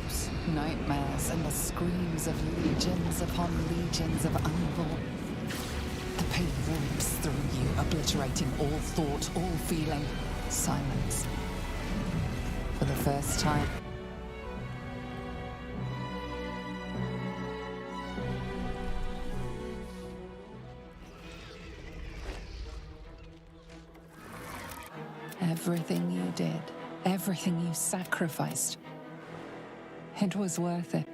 hopes, nightmares, and the screams of legions upon legions of unborn. The pain warms through you, obliterating all thought, all feeling. Silence. For the first time. Everything you did, everything you sacrificed, it was worth it.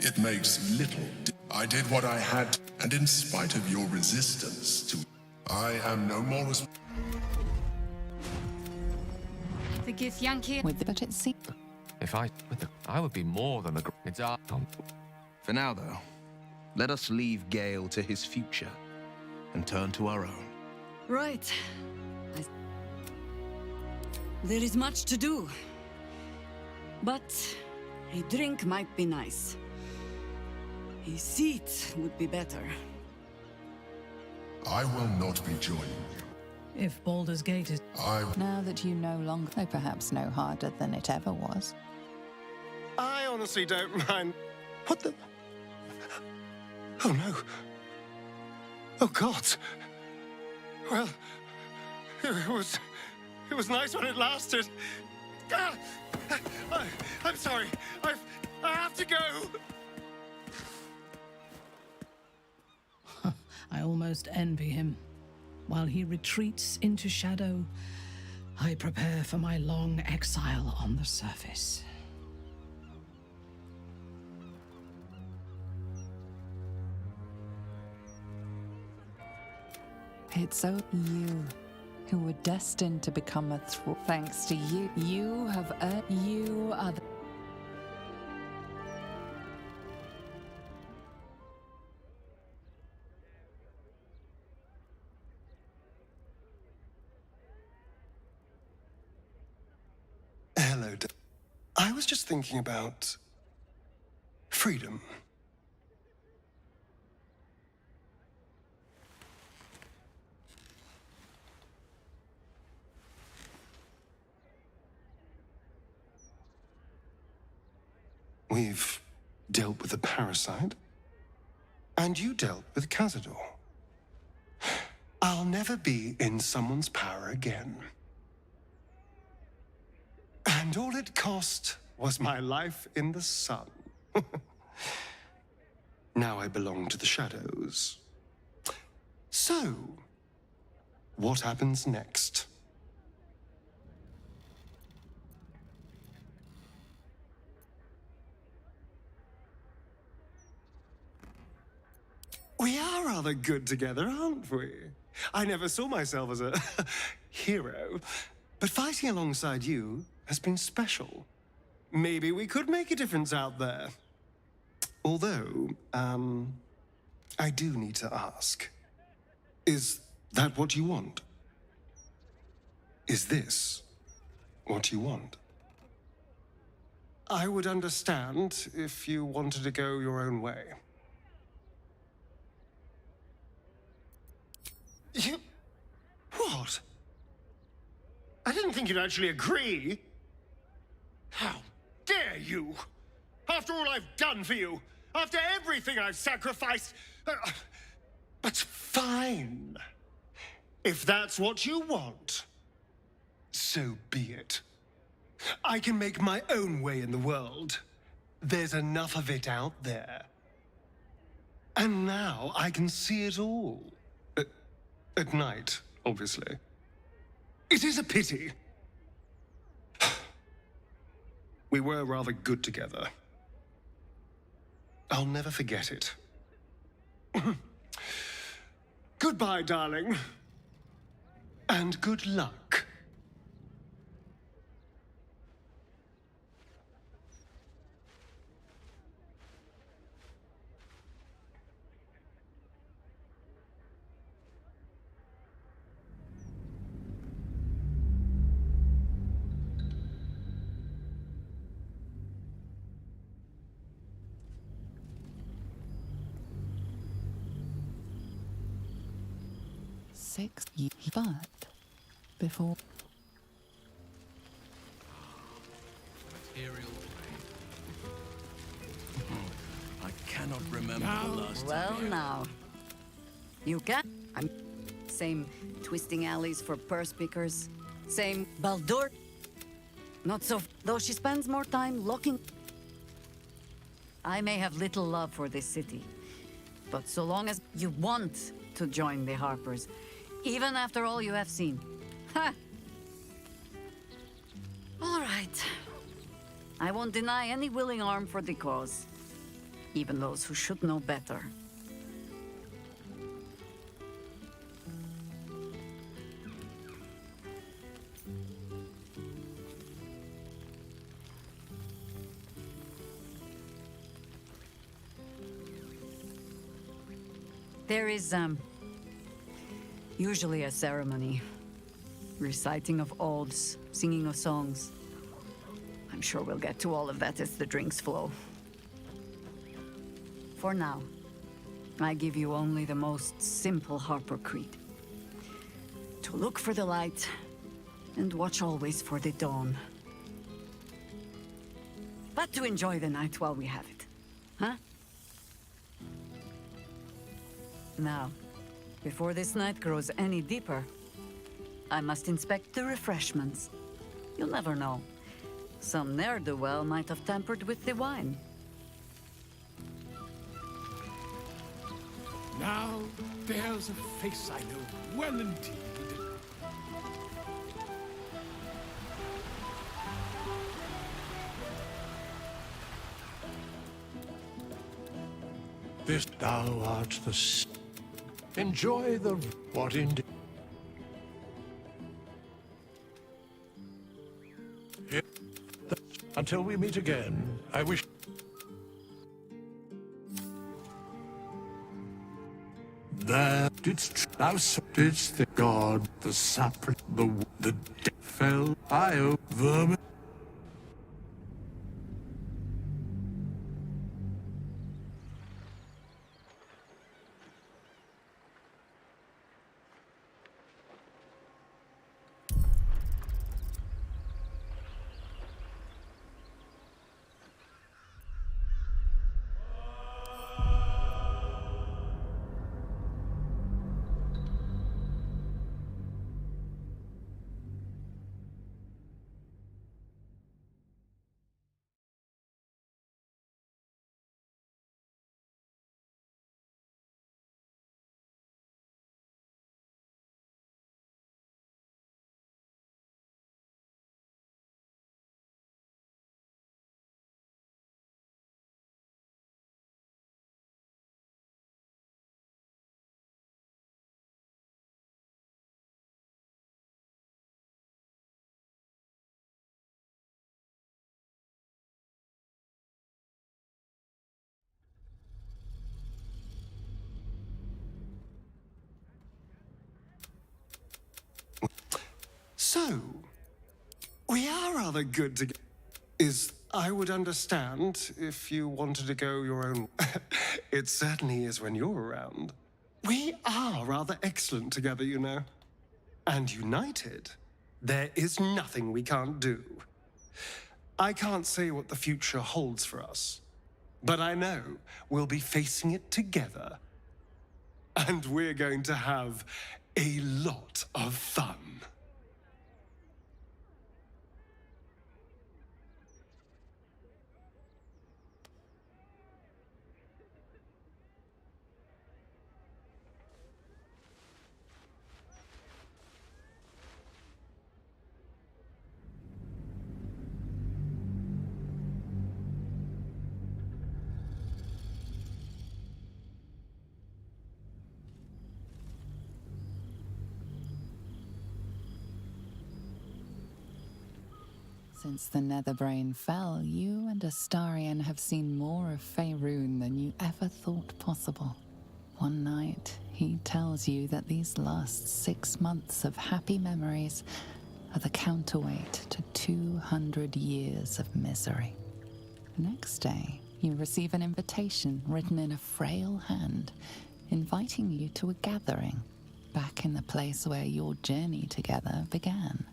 It makes little. I did what I had, and in spite of your resistance to, I am no more The Githyanki. But it seemed. If I would be more than a. It's our. For now, though, let us leave Gale to his future and turn to our own. Right. There is much to do. But a drink might be nice. A seat would be better. I will not be joining you. If Baldur's Gate is... Now that you no longer, though perhaps no harder than it ever was. I honestly don't mind. What the... Oh no. Oh God. Well, it was nice when it lasted. Ah! I'm sorry. I have to go. I almost envy him. While he retreats into shadow, I prepare for my long exile on the surface. It's so you who were destined to become a thrall. Thanks to you, you have earned. You are the. Hello, I was just thinking about freedom. We've dealt with the parasite, and you dealt with Cazador. I'll never be in someone's power again. And all it cost was my life in the sun. Now I belong to the shadows. So, what happens next? We are rather good together, aren't we? I never saw myself as a hero, but fighting alongside you has been special. Maybe we could make a difference out there. Although, I do need to ask. Is that what you want? Is this what you want? I would understand if you wanted to go your own way. You... What? I didn't think you'd actually agree. How dare you? After all I've done for you, after everything I've sacrificed... But fine. If that's what you want, so be it. I can make my own way in the world. There's enough of it out there. And now I can see it all. At night, obviously. It is a pity. We were rather good together. I'll never forget it. Goodbye, darling. And good luck. But before. Material I cannot remember the last Well, time. now. You can. I'm. Same twisting alleys for purse pickers. Same Baldur. Not so. Though she spends more time looking. I may have little love for this city, but so long as you want to join the Harpers, even after all you have seen. Ha! All right. I won't deny any willing arm for the cause, even those who should know better. There is, usually a ceremony. Reciting of oaths, singing of songs. I'm sure we'll get to all of that as the drinks flow. For now, I give you only the most simple Harper creed. To look for the light, and watch always for the dawn. But to enjoy the night while we have it, huh? Now, before this night grows any deeper, I must inspect the refreshments. You'll never know. Some ne'er-do-well might have tampered with the wine. Now there's a face I know well indeed. This thou art the enjoy the what indeed. Until we meet again, I wish. There didst thou didst the god, the sapling, the fell, I vermin. So, we are rather good together. I would understand if you wanted to go your own. It certainly is when you're around. We are rather excellent together, you know. And united, there is nothing we can't do. I can't say what the future holds for us, but I know we'll be facing it together. And we're going to have a lot of fun. Since the Netherbrain fell, you and Astarion have seen more of Faerun than you ever thought possible. One night, he tells you that these last 6 months of happy memories are the counterweight to 200 years of misery. The next day, you receive an invitation written in a frail hand, inviting you to a gathering. back in the place where your journey together began.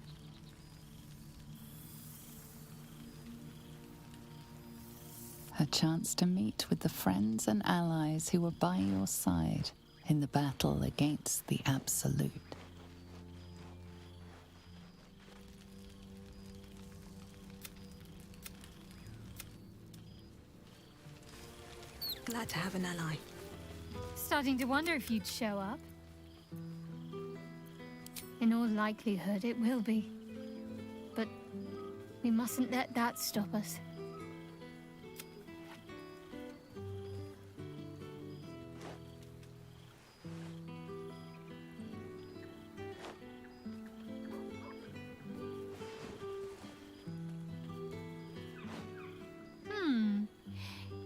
A chance to meet with the friends and allies who were by your side in the battle against the Absolute. Glad to have an ally. Starting to wonder if you'd show up. In all likelihood, it will be. But we mustn't let that stop us.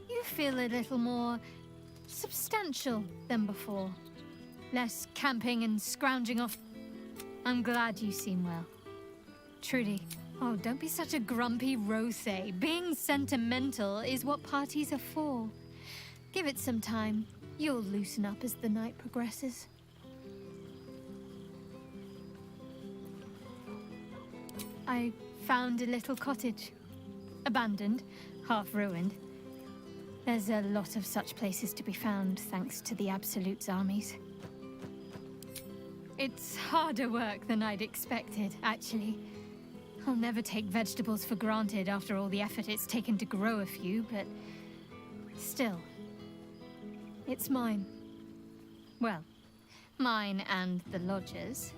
You feel a little more substantial than before. Less camping and scrounging off. I'm glad you seem well. Trudy. Oh, don't be such a grumpy rose. Being sentimental is what parties are for. Give it some time. You'll loosen up as the night progresses. I found a little cottage. Abandoned, half ruined. There's a lot of such places to be found, thanks to the Absolute's armies. It's harder work than I'd expected, actually. I'll never take vegetables for granted after all the effort it's taken to grow a few, but still, it's mine. Well, mine and the lodger's.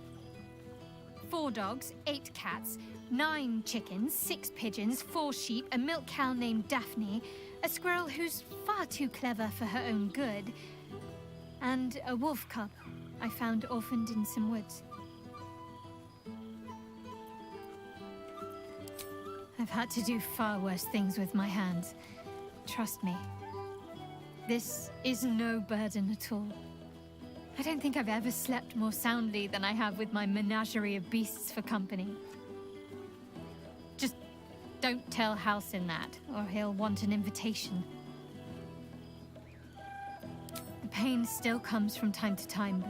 4 dogs, 8 cats, 9 chickens, 6 pigeons, 4 sheep, a milk cow named Daphne, a squirrel who's far too clever for her own good, and a wolf cub I found orphaned in some woods. I've had to do far worse things with my hands. Trust me. This is no burden at all. I don't think I've ever slept more soundly than I have with my menagerie of beasts for company. Just don't tell Halsin that, or he'll want an invitation. The pain still comes from time to time,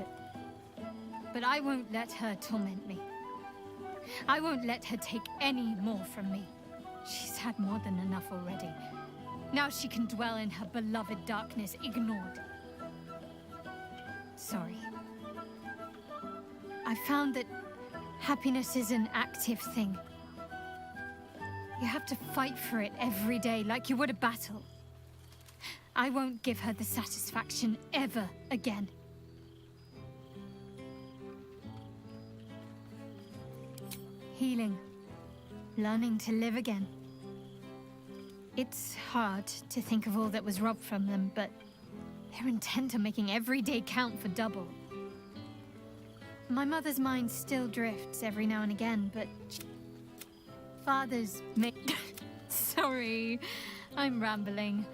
but I won't let her torment me. I won't let her take any more from me. She's had more than enough already. Now she can dwell in her beloved darkness, ignored. Sorry. I found that happiness is an active thing. You have to fight for it every day, like you would a battle. I won't give her the satisfaction ever again. Healing. Learning to live again. It's hard to think of all that was robbed from them, but they're intent on making every day count for double. My mother's mind still drifts every now and again, but father's Sorry, I'm rambling.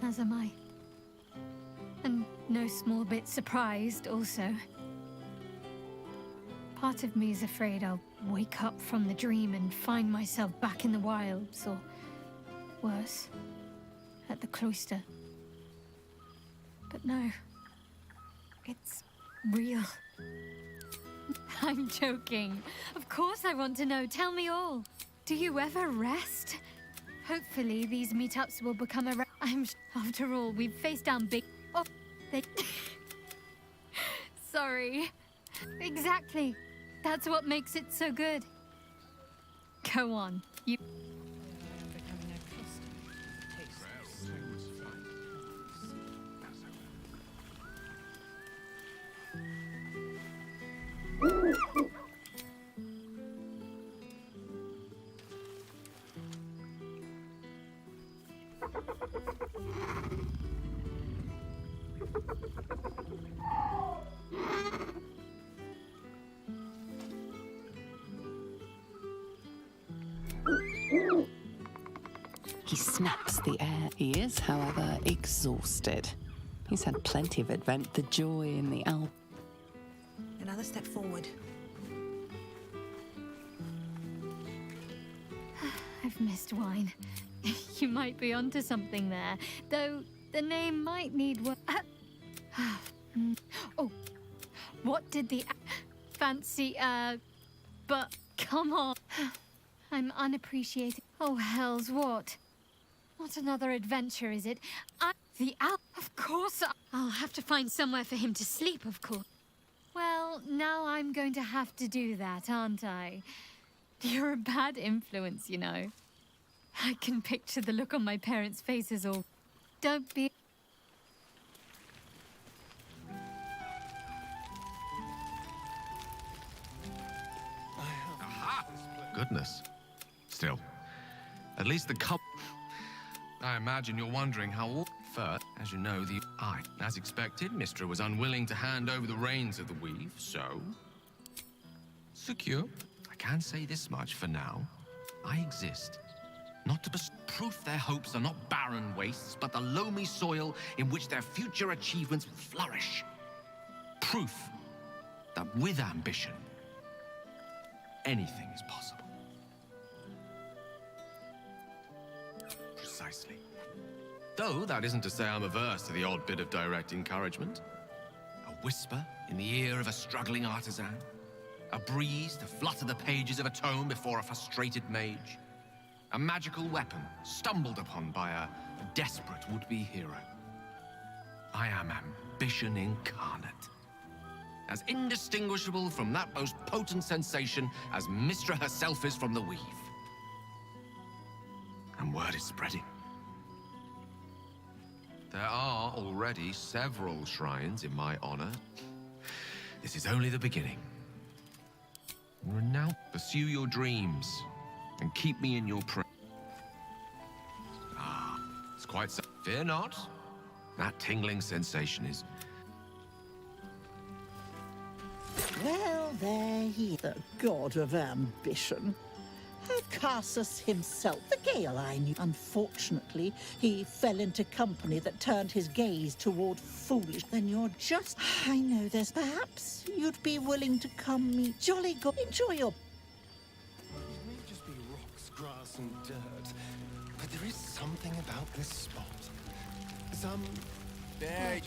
As am I. And no small bit surprised, also. Part of me is afraid I'll wake up from the dream and find myself back in the wilds, or worse, at the cloister. But no, it's real. I'm joking. Of course I want to know. Tell me all. Do you ever rest? Hopefully these meetups will become a... After all, we've faced down big... Oh, they... Sorry. Exactly. That's what makes it so good. Go on. You... He snaps the air. He is, however, exhausted. He's had plenty of it, vent the joy in the Alp. Another step forward. I've missed wine. You might be onto something there, though the name might need work. Oh, what did the fancy, but come on. I'm unappreciated. Oh, hells, what? Not another adventure, is it? The owl? Of course I'll have to find somewhere for him to sleep, of course. Well, now I'm going to have to do that, aren't I? You're a bad influence, you know. I can picture the look on my parents' faces all... Don't be... Goodness. Still, at least the cup... I imagine you're wondering how... First, as you know, as expected, Mistra was unwilling to hand over the reins of the weave, so... Secure. I can say this much for now. I exist. Not to proof their hopes are not barren wastes, but the loamy soil in which their future achievements will flourish. Proof that with ambition, anything is possible. Precisely. Though that isn't to say I'm averse to the odd bit of direct encouragement. A whisper in the ear of a struggling artisan. A breeze to flutter the pages of a tome before a frustrated mage. A magical weapon stumbled upon by a desperate would-be hero. I am ambition incarnate. As indistinguishable from that most potent sensation as Mistra herself is from the weave. And word is spreading. There are already several shrines in my honor. This is only the beginning. Now pursue your dreams and keep me in your prayer. Ah, it's quite so. Fear not. That tingling sensation is... Well, there he is, the god of ambition. Casus himself, the Gale I knew. Unfortunately, he fell into company that turned his gaze toward foolish. Then you're just... I know there's... Perhaps you'd be willing to come meet Jolly God. Enjoy your... It may just be rocks, grass, and dirt, but there is something about this spot. Some... There,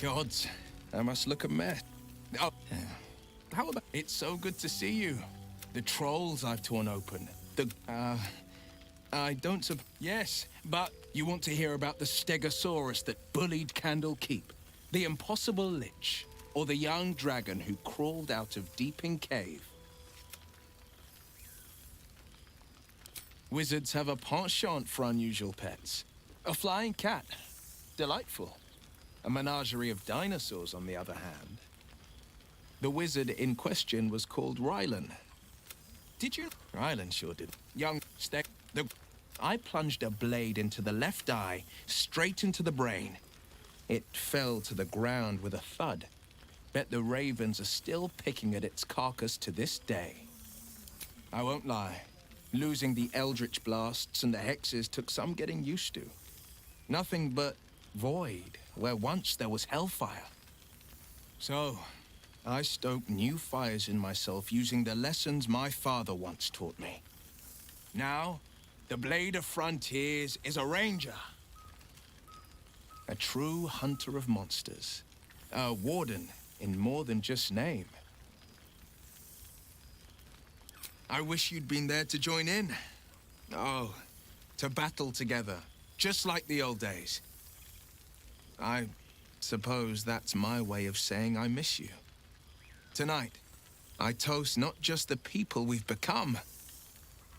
gods, I must look a mess. Oh, how about... It's so good to see you. The trolls I've torn open. I don't sub... Yes, but you want to hear about the Stegosaurus that bullied Candle Keep, the impossible lich, or the young dragon who crawled out of Deeping Cave. Wizards have a penchant for unusual pets. A flying cat. Delightful. A menagerie of dinosaurs, on the other hand. The wizard in question was called Rylan. Did you? Rylan sure did. Young Steg... I plunged a blade into the left eye, straight into the brain. It fell to the ground with a thud. Bet the ravens are still picking at its carcass to this day. I won't lie. Losing the eldritch blasts and the hexes took some getting used to. Nothing but void, where once there was hellfire. So, I stoke new fires in myself using the lessons my father once taught me. Now, the Blade of Frontiers is a ranger. A true hunter of monsters. A warden in more than just name. I wish you'd been there to join in. Oh, to battle together, just like the old days. I suppose that's my way of saying I miss you. Tonight, I toast not just the people we've become,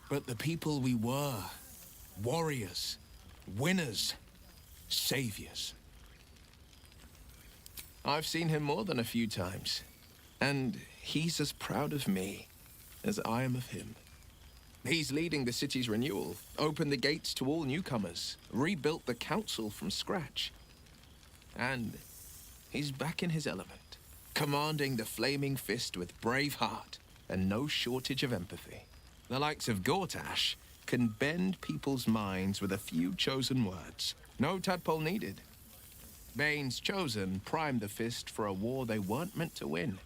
but the people we were. Warriors, winners, saviors. I've seen him more than a few times, and he's as proud of me as I am of him. He's leading the city's renewal, opened the gates to all newcomers, rebuilt the council from scratch. And he's back in his element. Commanding the Flaming Fist with brave heart and no shortage of empathy. The likes of Gortash can bend people's minds with a few chosen words. No tadpole needed. Bane's Chosen primed the Fist for a war they weren't meant to win.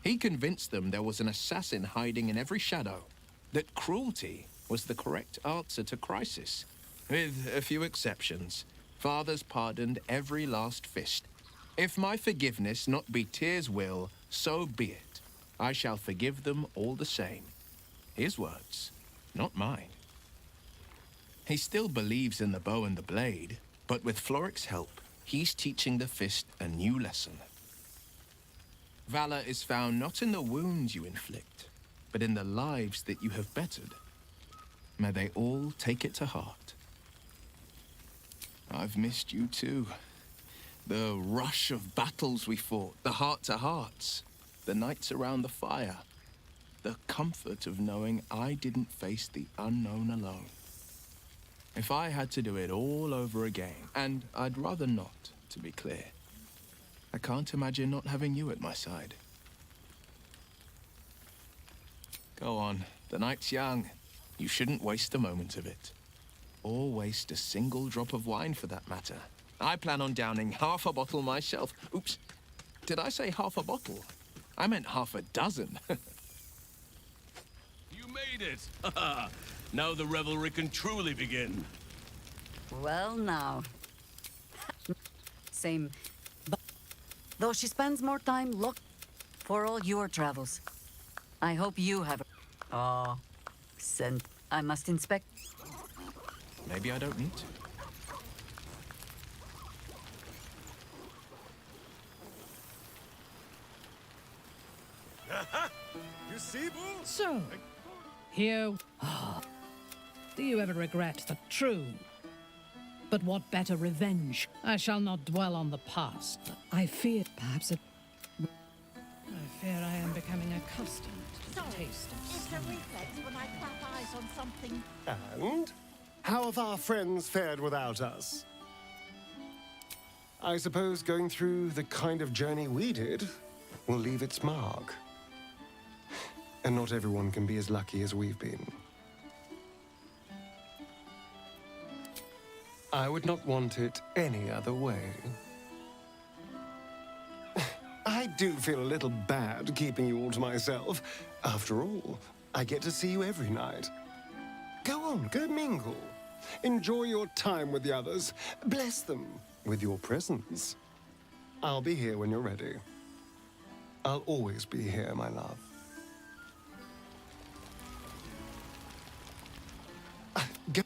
He convinced them there was an assassin hiding in every shadow, that cruelty was the correct answer to crisis. With a few exceptions, fathers pardoned every last fist. If my forgiveness not be Tyr's will, So be it. I shall forgive them all the same. His words, not mine. He still believes in the bow and the blade, but with Floric's help, he's teaching the fist a new lesson. Valor is found not in the wounds you inflict, but in the lives that you have bettered. May they all take it to heart. I've missed you too. The rush of battles we fought, the heart-to-hearts, the nights around the fire, the comfort of knowing I didn't face the unknown alone. If I had to do it all over again, and I'd rather not, to be clear, I can't imagine not having you at my side. Go on, the night's young. You shouldn't waste a moment of it. Or waste a single drop of wine for that matter. I plan on downing half a bottle myself. Oops, did I say half a bottle? I meant half a dozen. You made it! Now the revelry can truly begin. Well, now. Same. But though she spends more time for all your travels. I hope you have. Oh, sent. I must inspect. Maybe I don't need to. You see, Boo? So, here. Do you ever regret the true? But what better revenge? I shall not dwell on the past. I fear perhaps it. I fear I am becoming accustomed to the taste of It's a reflex when I clap eyes on something. And? How have our friends fared without us? I suppose going through the kind of journey we did will leave its mark. And not everyone can be as lucky as we've been. I would not want it any other way. I do feel a little bad keeping you all to myself. After all, I get to see you every night. Go on, go mingle. Enjoy your time with the others. Bless them with your presence. I'll be here when you're ready. I'll always be here, my love. Go.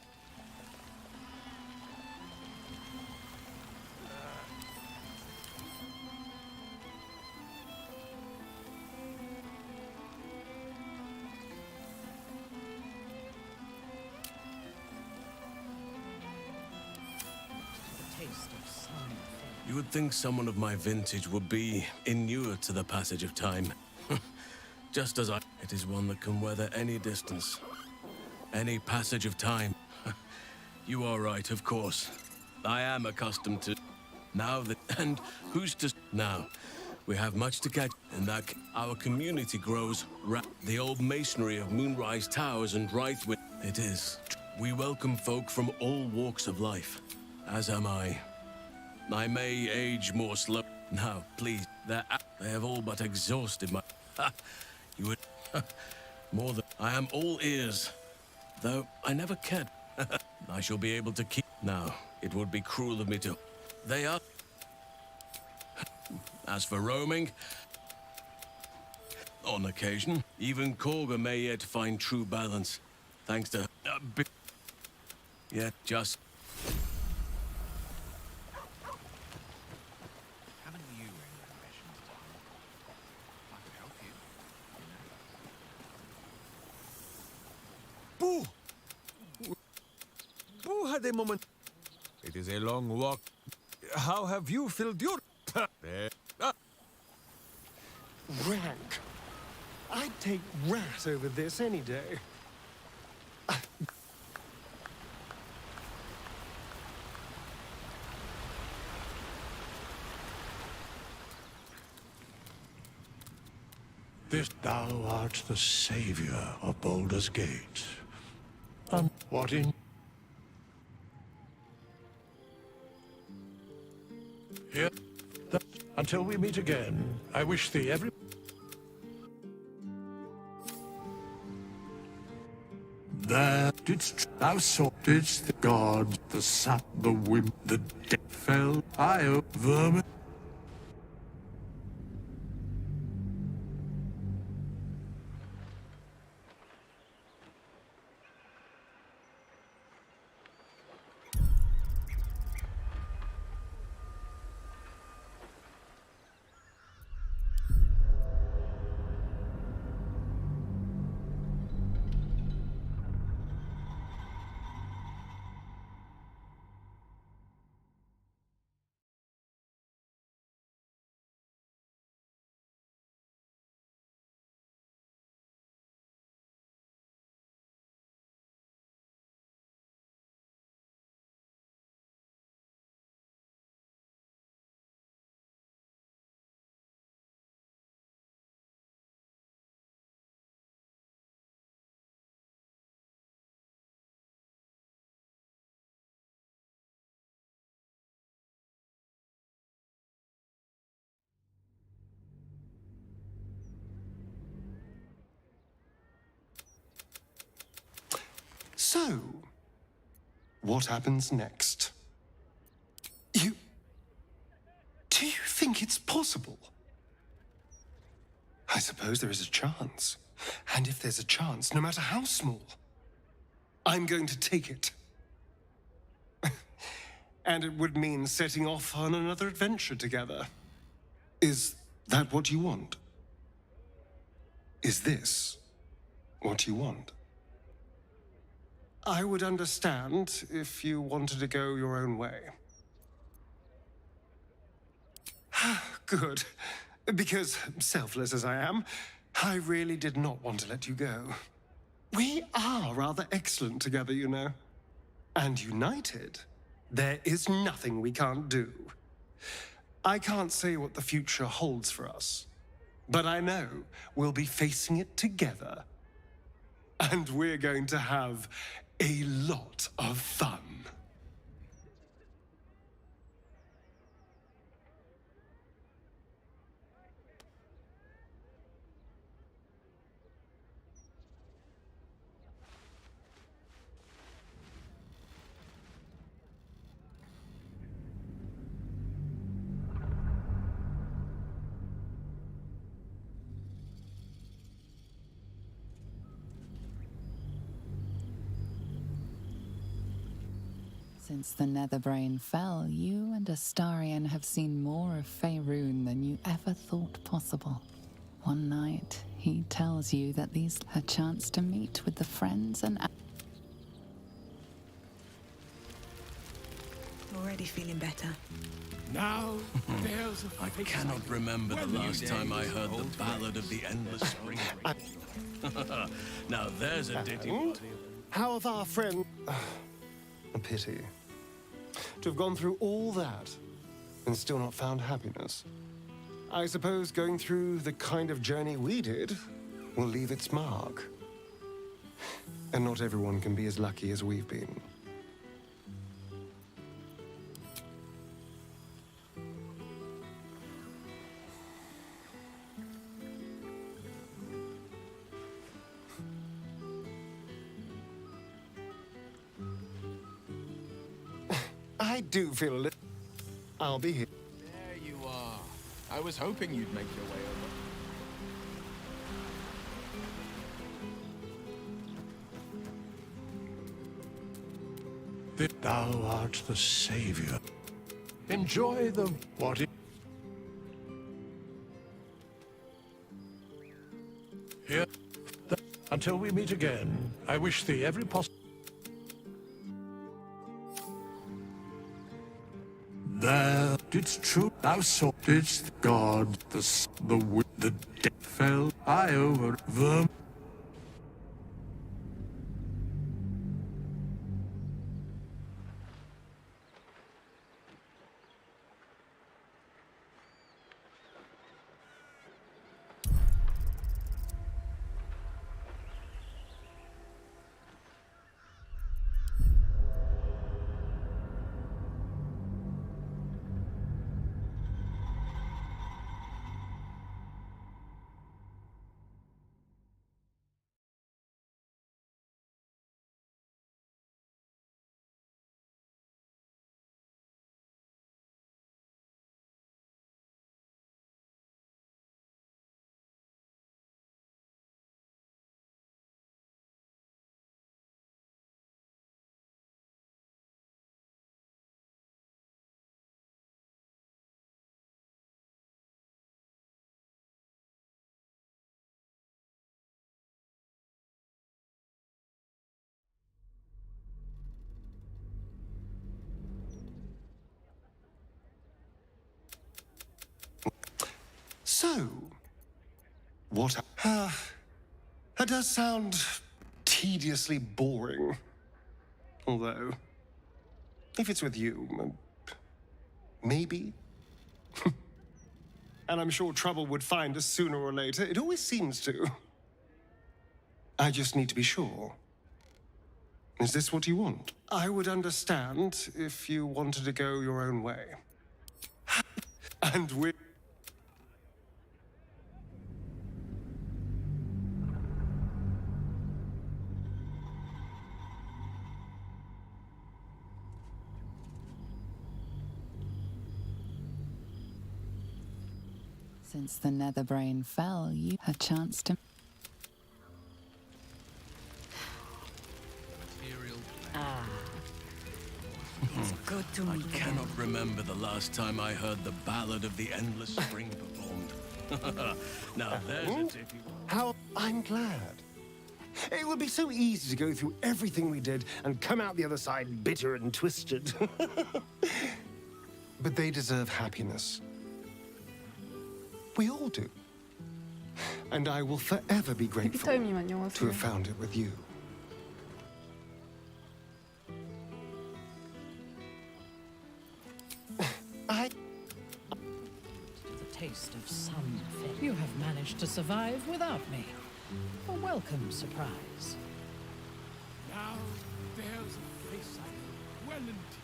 You would think someone of my vintage would be inured to the passage of time. Just as I... It is one that can weather any distance. Any passage of time. You are right, of course. I am accustomed to... Now that... And who's to... Now, we have much to catch. In that, our community grows... The old masonry of Moonrise Towers and Wraithwind... It is. We welcome folk from all walks of life. As am I. I may age more slow. Now, please, they have all but exhausted my... You would... More than... I am all ears. Though I never cared. I shall be able to keep... Now, it would be cruel of me to... They are... As for roaming... On occasion, even Korga may yet find true balance. Thanks to... Yet just... Boo had a moment. It is a long walk. How have you filled your... Rank. I'd take rat over this any day. This thou art the savior of Baldur's Gate. What in... Here. Until we meet again, I wish thee every... There thou didst the god, the sap, the wind, the death fell, I vermin. So, what happens next? Do you think it's possible? I suppose there is a chance. And if there's a chance, no matter how small, I'm going to take it. And it would mean setting off on another adventure together. Is that what you want? Is this what you want? I would understand if you wanted to go your own way. Good. Because, selfless as I am, I really did not want to let you go. We are rather excellent together, you know. And united, there is nothing we can't do. I can't say what the future holds for us, but I know we'll be facing it together. And we're going to have a lot of fun. Since the Netherbrain fell, you and Astarion have seen more of Faerun than you ever thought possible. One night, he tells you that these are a chance to meet with the friends and... Already feeling better. Now, there's a I cannot remember the last time I heard the ballad of the endless spring. Now there's a ditty. How have our friend... A pity. To have gone through all that and still not found happiness. I suppose going through the kind of journey we did will leave its mark. And not everyone can be as lucky as we've been. I do feel a little... I'll be here. There you are. I was hoping you'd make your way over. Thou art the savior. Enjoy the what it... Here. Until we meet again, I wish thee every possible... There didst true thou saw didst God the dead fell I over them. So, what... that does sound tediously boring. Although, if it's with you, maybe? And I'm sure trouble would find us sooner or later. It always seems to. I just need to be sure. Is this what you want? I would understand if you wanted to go your own way. And we... Since the Netherbrain fell, you had a chance to... It's good to I meet you. cannot remember the last time I heard the Ballad of the Endless Spring performed. Now there's a tip you... How I'm glad. It would be so easy to go through everything we did and come out the other side bitter and twisted. But they deserve happiness. We all do. And I will forever be grateful 피터임님 to 안녕하세요. have found it with you. The taste of some fish. You have managed to survive without me. A welcome surprise. Now there's a face I know well indeed.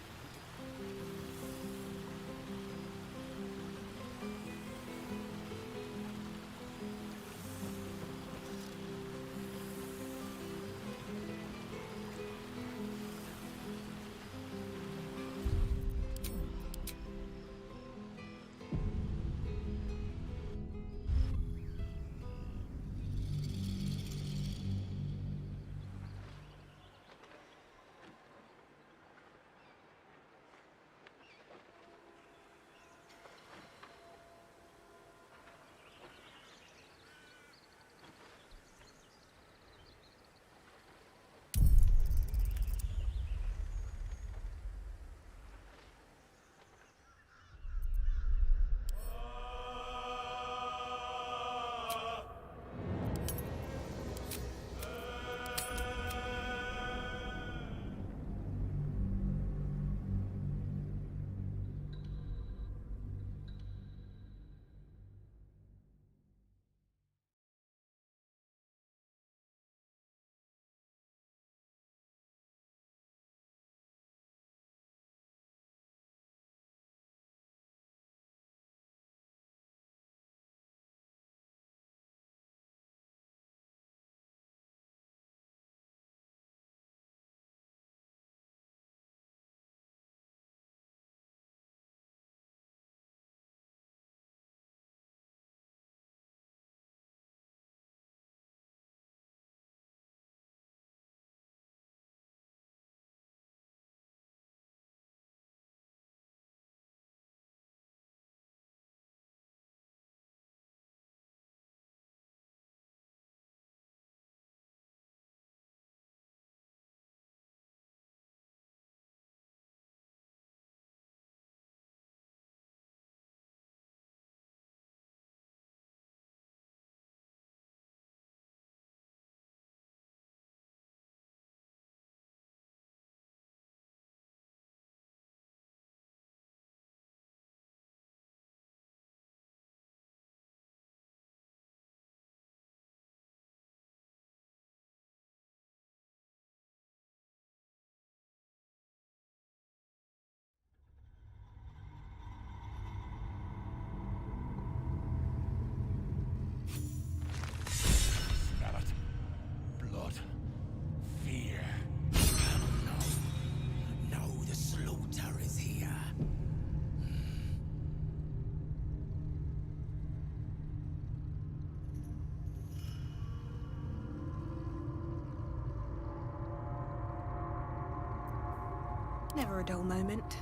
Never a dull moment.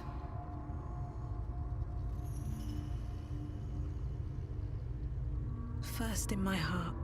First in my heart.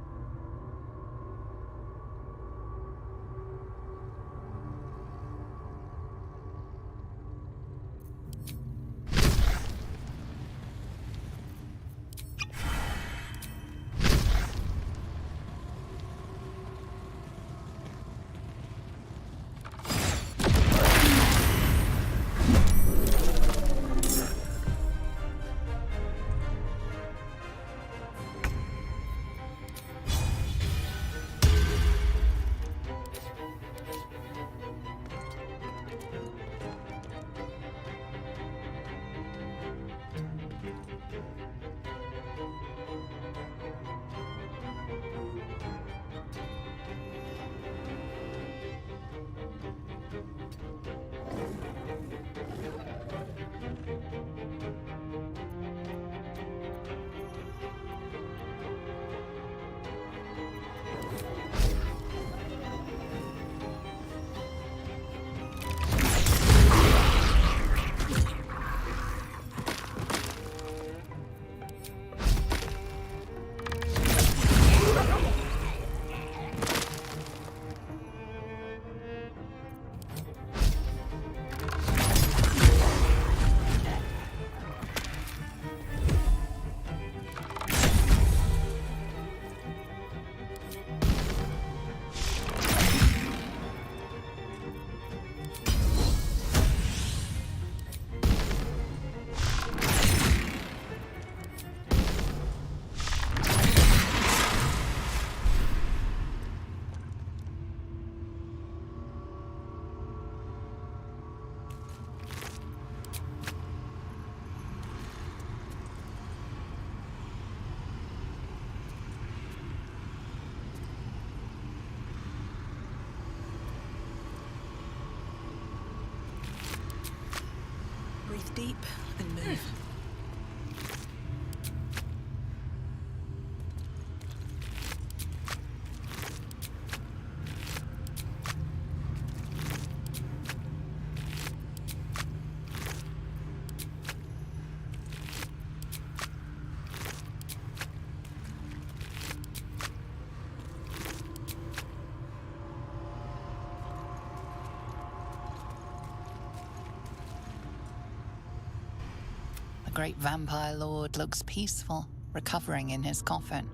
deep and move. The great vampire lord looks peaceful, recovering in his coffin.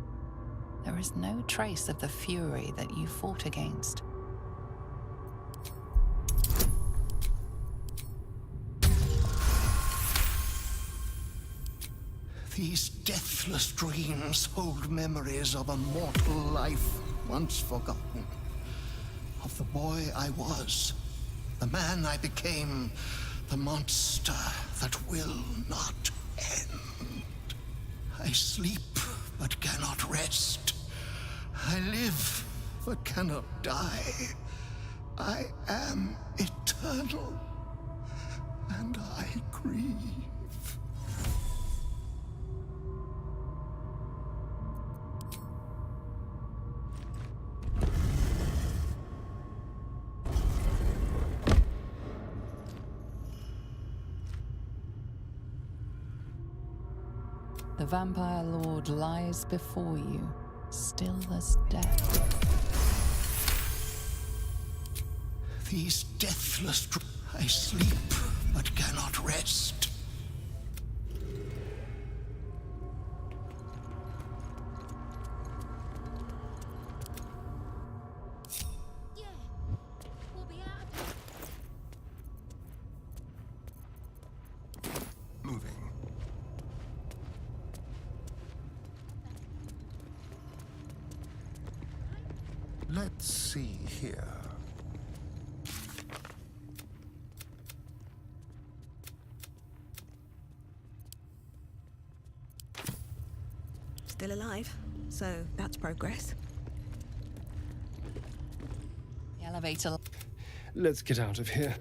There is no trace of the fury that you fought against. These deathless dreams hold memories of a mortal life once forgotten. Of the boy I was, the man I became, the monster that will not end. I sleep but cannot rest. I live but cannot die. I am eternal, and I grieve. The vampire lord lies before you, still as death. These deathless I sleep but cannot rest. Moving. Let's see here. Still alive, so that's progress. The elevator. Let's get out of here.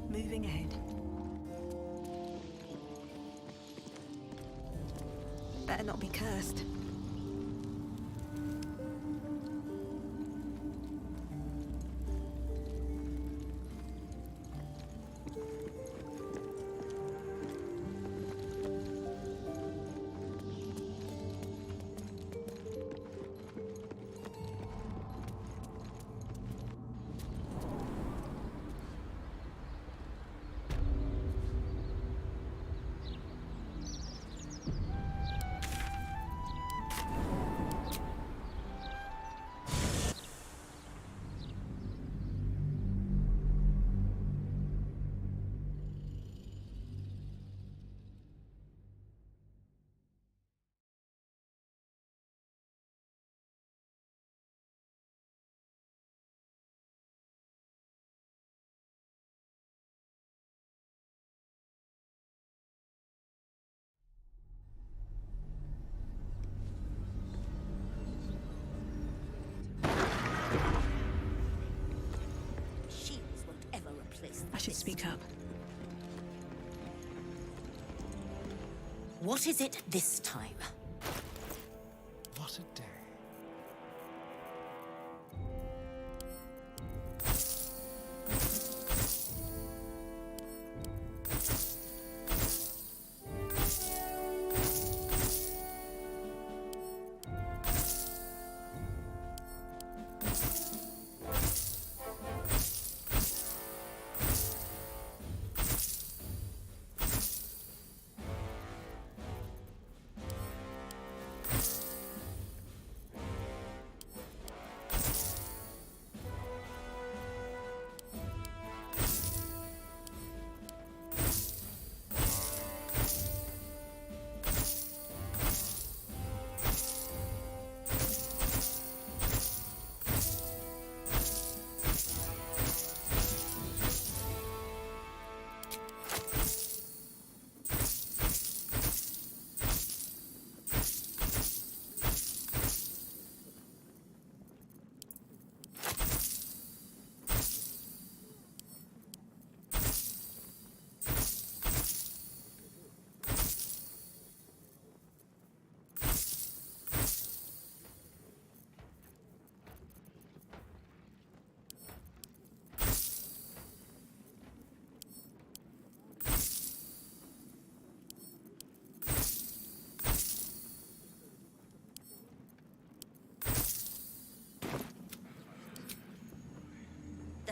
Moving ahead. Better not be cursed. I should speak up. What is it this time? What a day.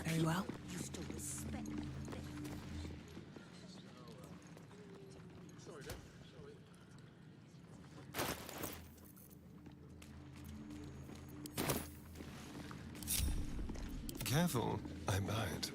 Very well. Careful, I might.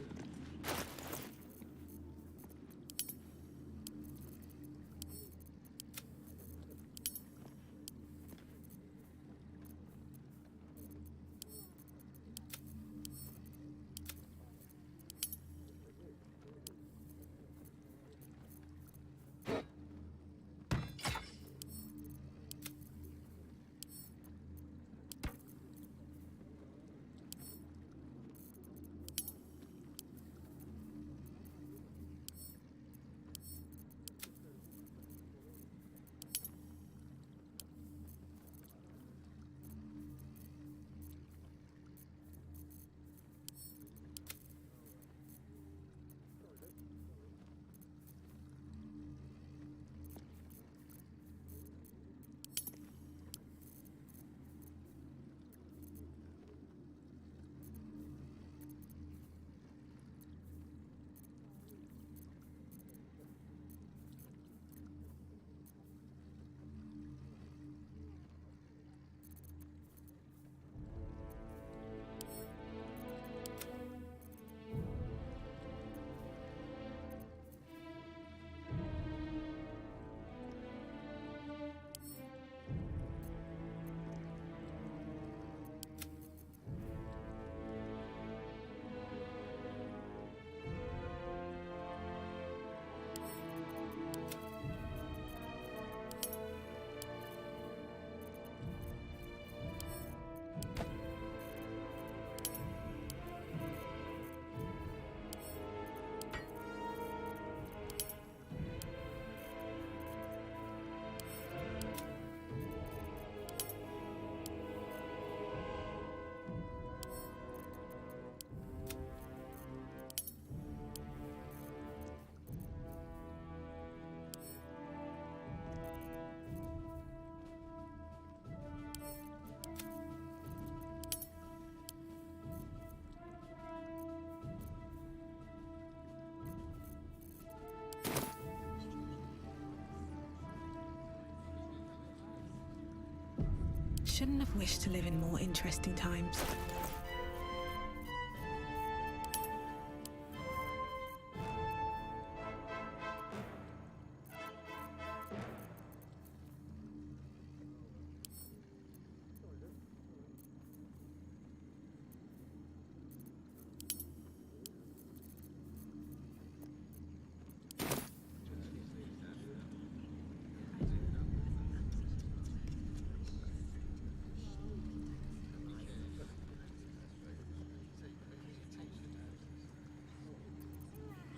Shouldn't have wished to live in more interesting times.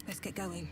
Let's get going.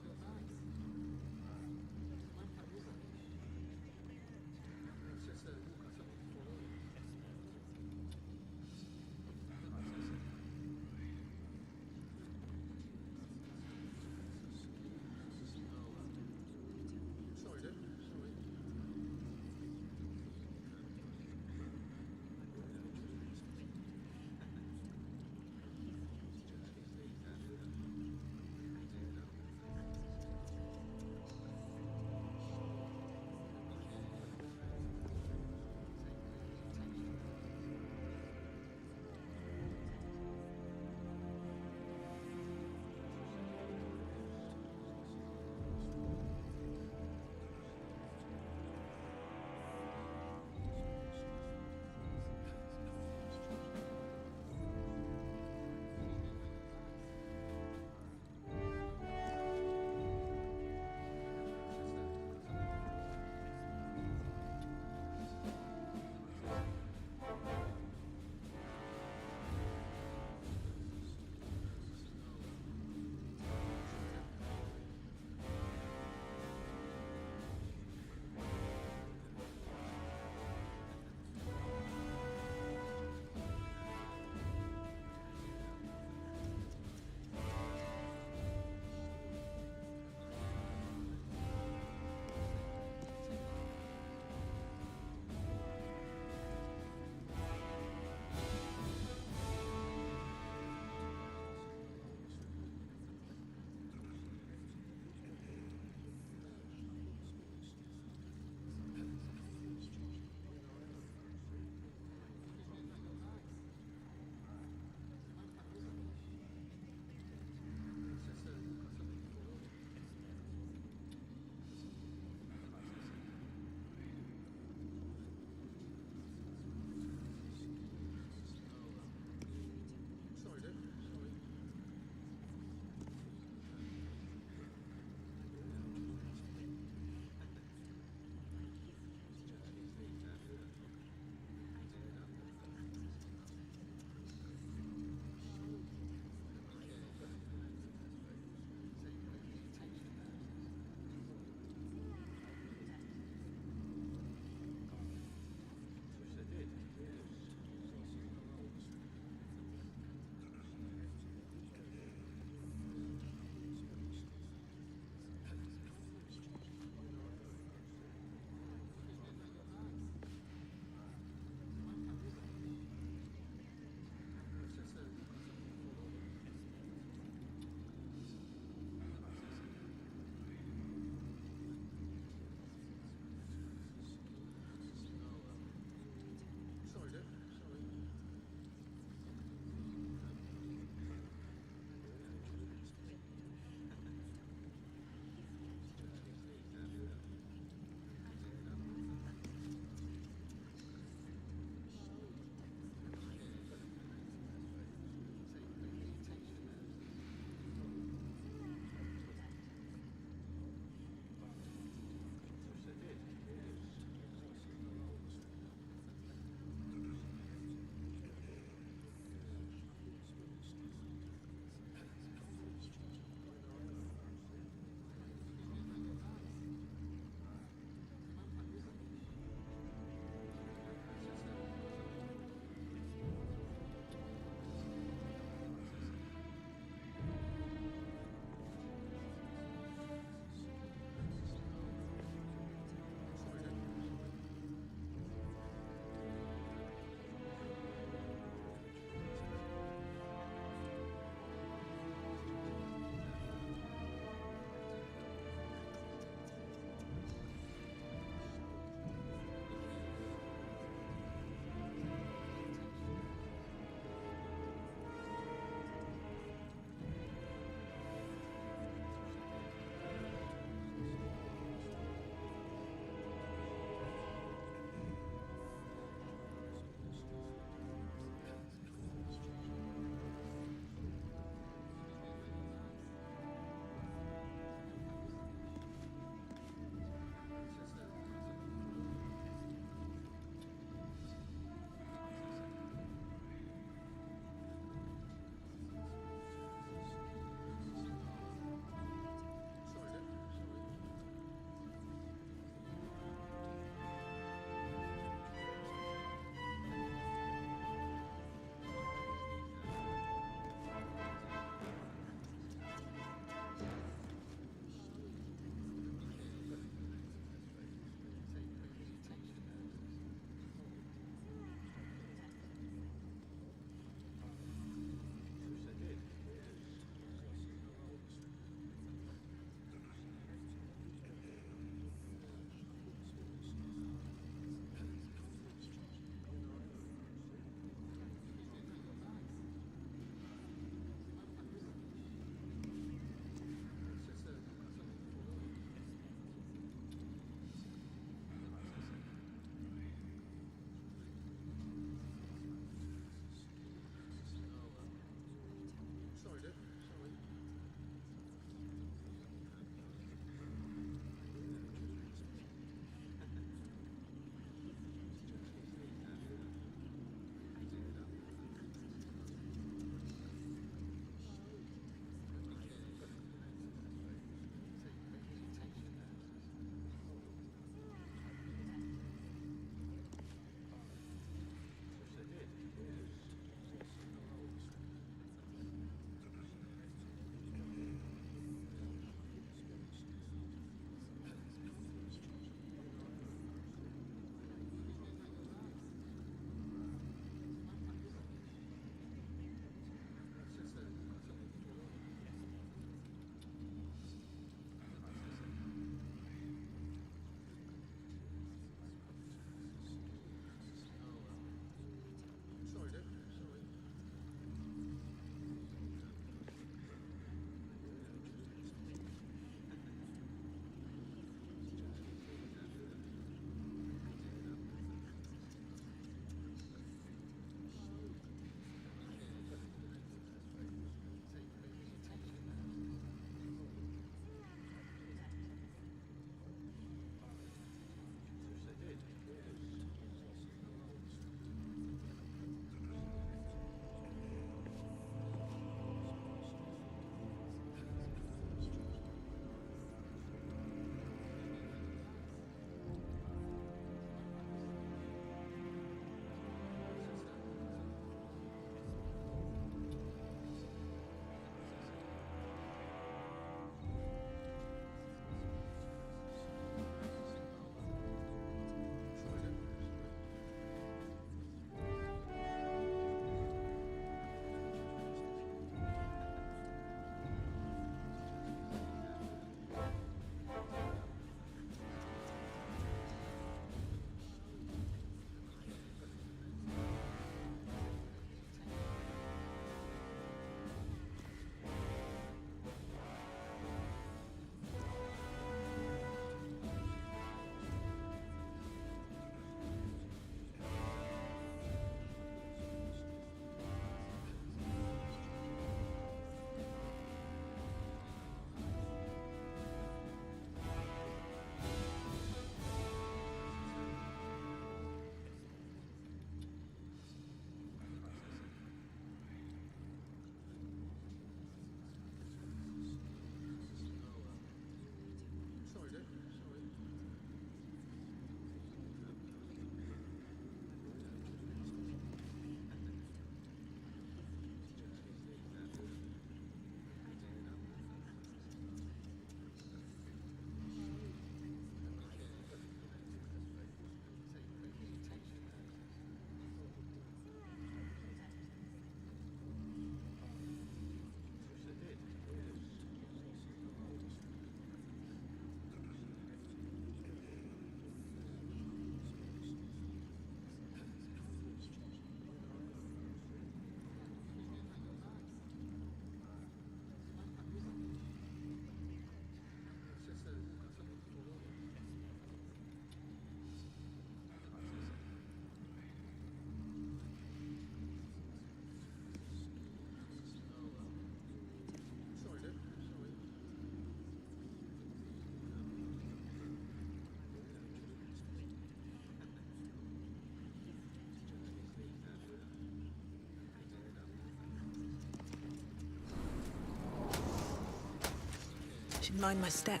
Mind my step.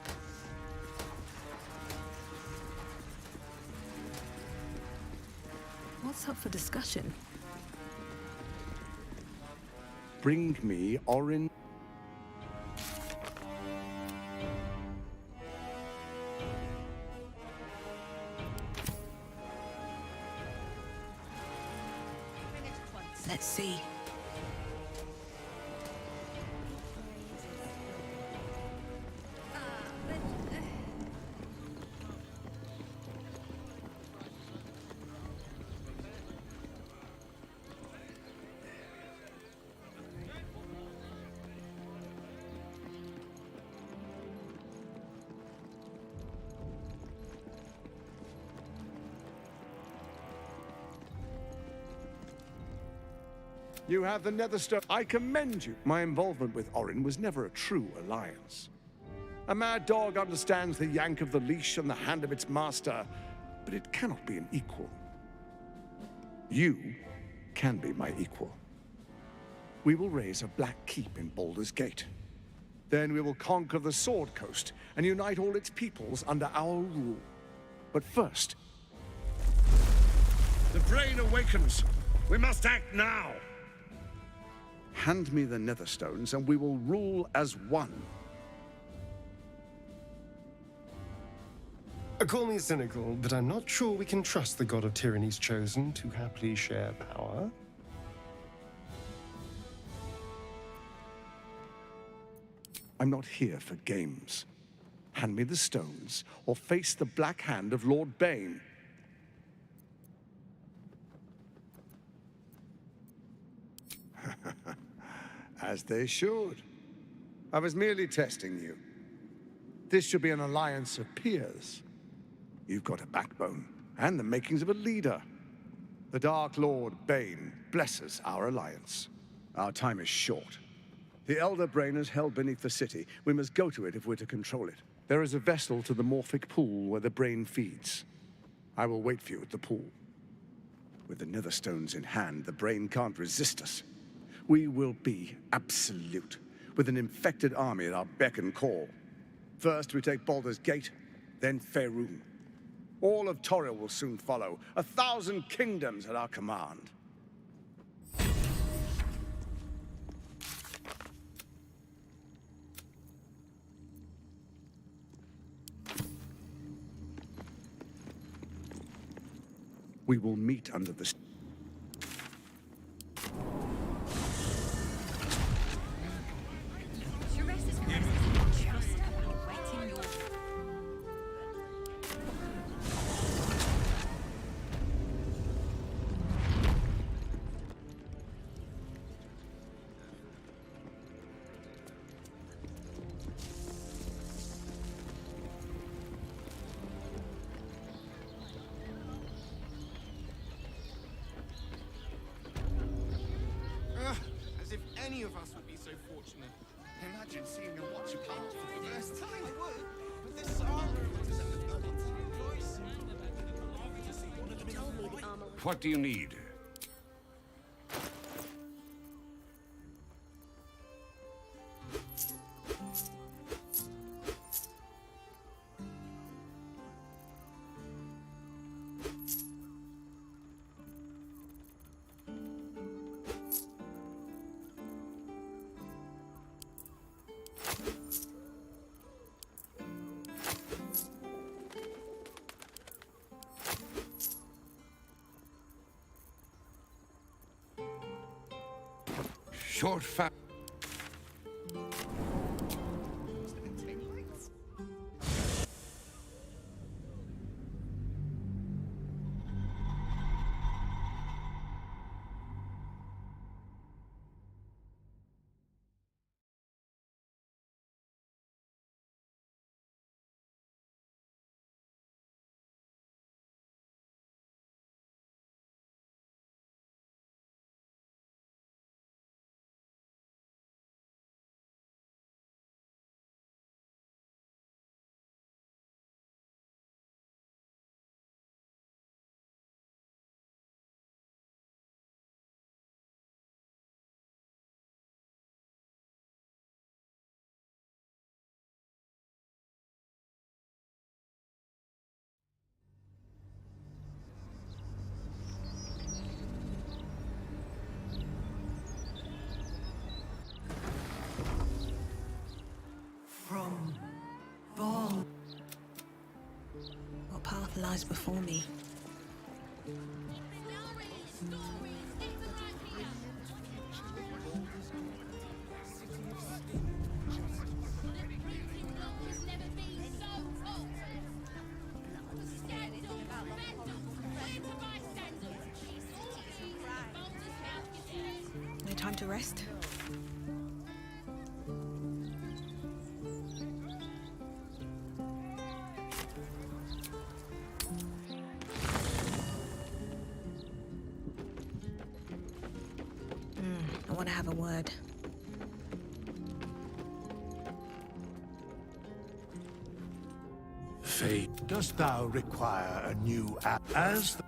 What's up for discussion? Bring me Orin. Let's see. You have the Netherstone. I commend you. My involvement with Orin was never a true alliance. A mad dog understands the yank of the leash and the hand of its master, but it cannot be an equal. You can be my equal. We will raise a black keep in Baldur's Gate. Then we will conquer the Sword Coast and unite all its peoples under our rule. But first... The brain awakens. We must act now. Hand me the Netherstones and we will rule as one. Call me cynical, but I'm not sure we can trust the god of tyranny's chosen to happily share power. I'm not here for games. Hand me the stones, or face the black hand of Lord Bane. As they should. I was merely testing you. This should be an alliance of peers. You've got a backbone, and the makings of a leader. The Dark Lord Bane blesses our alliance. Our time is short. The Elder Brain is held beneath the city. We must go to it if we're to control it. There is a vessel to the Morphic Pool where the brain feeds. I will wait for you at the pool. With the Netherstones in hand, the brain can't resist us. We will be absolute, with an infected army at our beck and call. First we take Baldur's Gate, then Faerûn. All of Toril will soon follow, 1,000 kingdoms at our command. We will meet under the... As if any of us would be so fortunate. Imagine seeing a watch part for the first time. I would, but this armor What do you need? Short fat. What path lies before me? No time to rest? I want to have a word. Fate, dost thou require a new app as the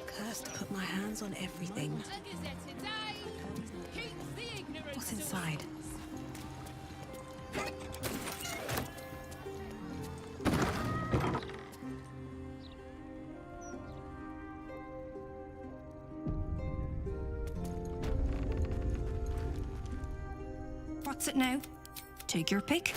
Cursed to put my hands on everything. What's inside? What's it now? Take your pick.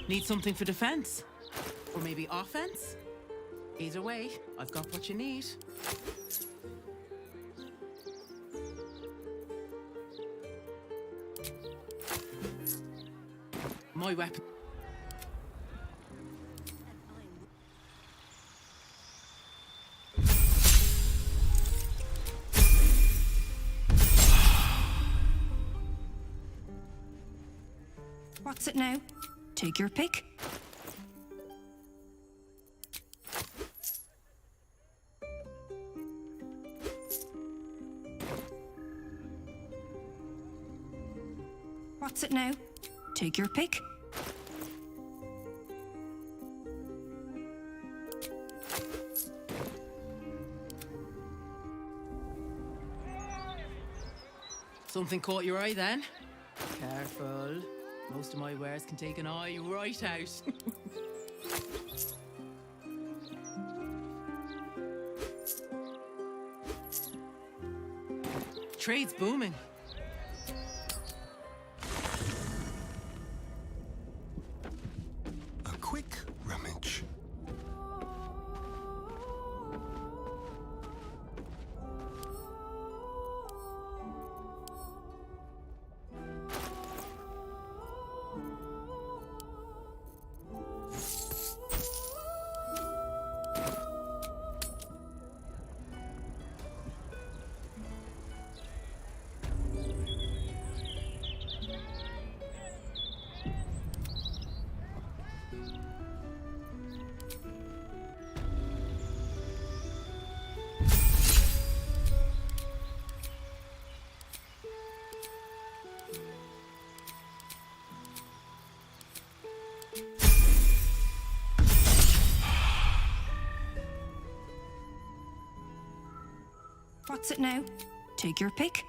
Need something for defense? Or maybe offense? Either way, I've got what you need. My weapon. What's it now? Take your pick. What's it now? Take your pick. Something caught your eye then? Careful. Most of my wares can take an eye right out. Trade's booming. A quick rummage. What's it now? Take your pick.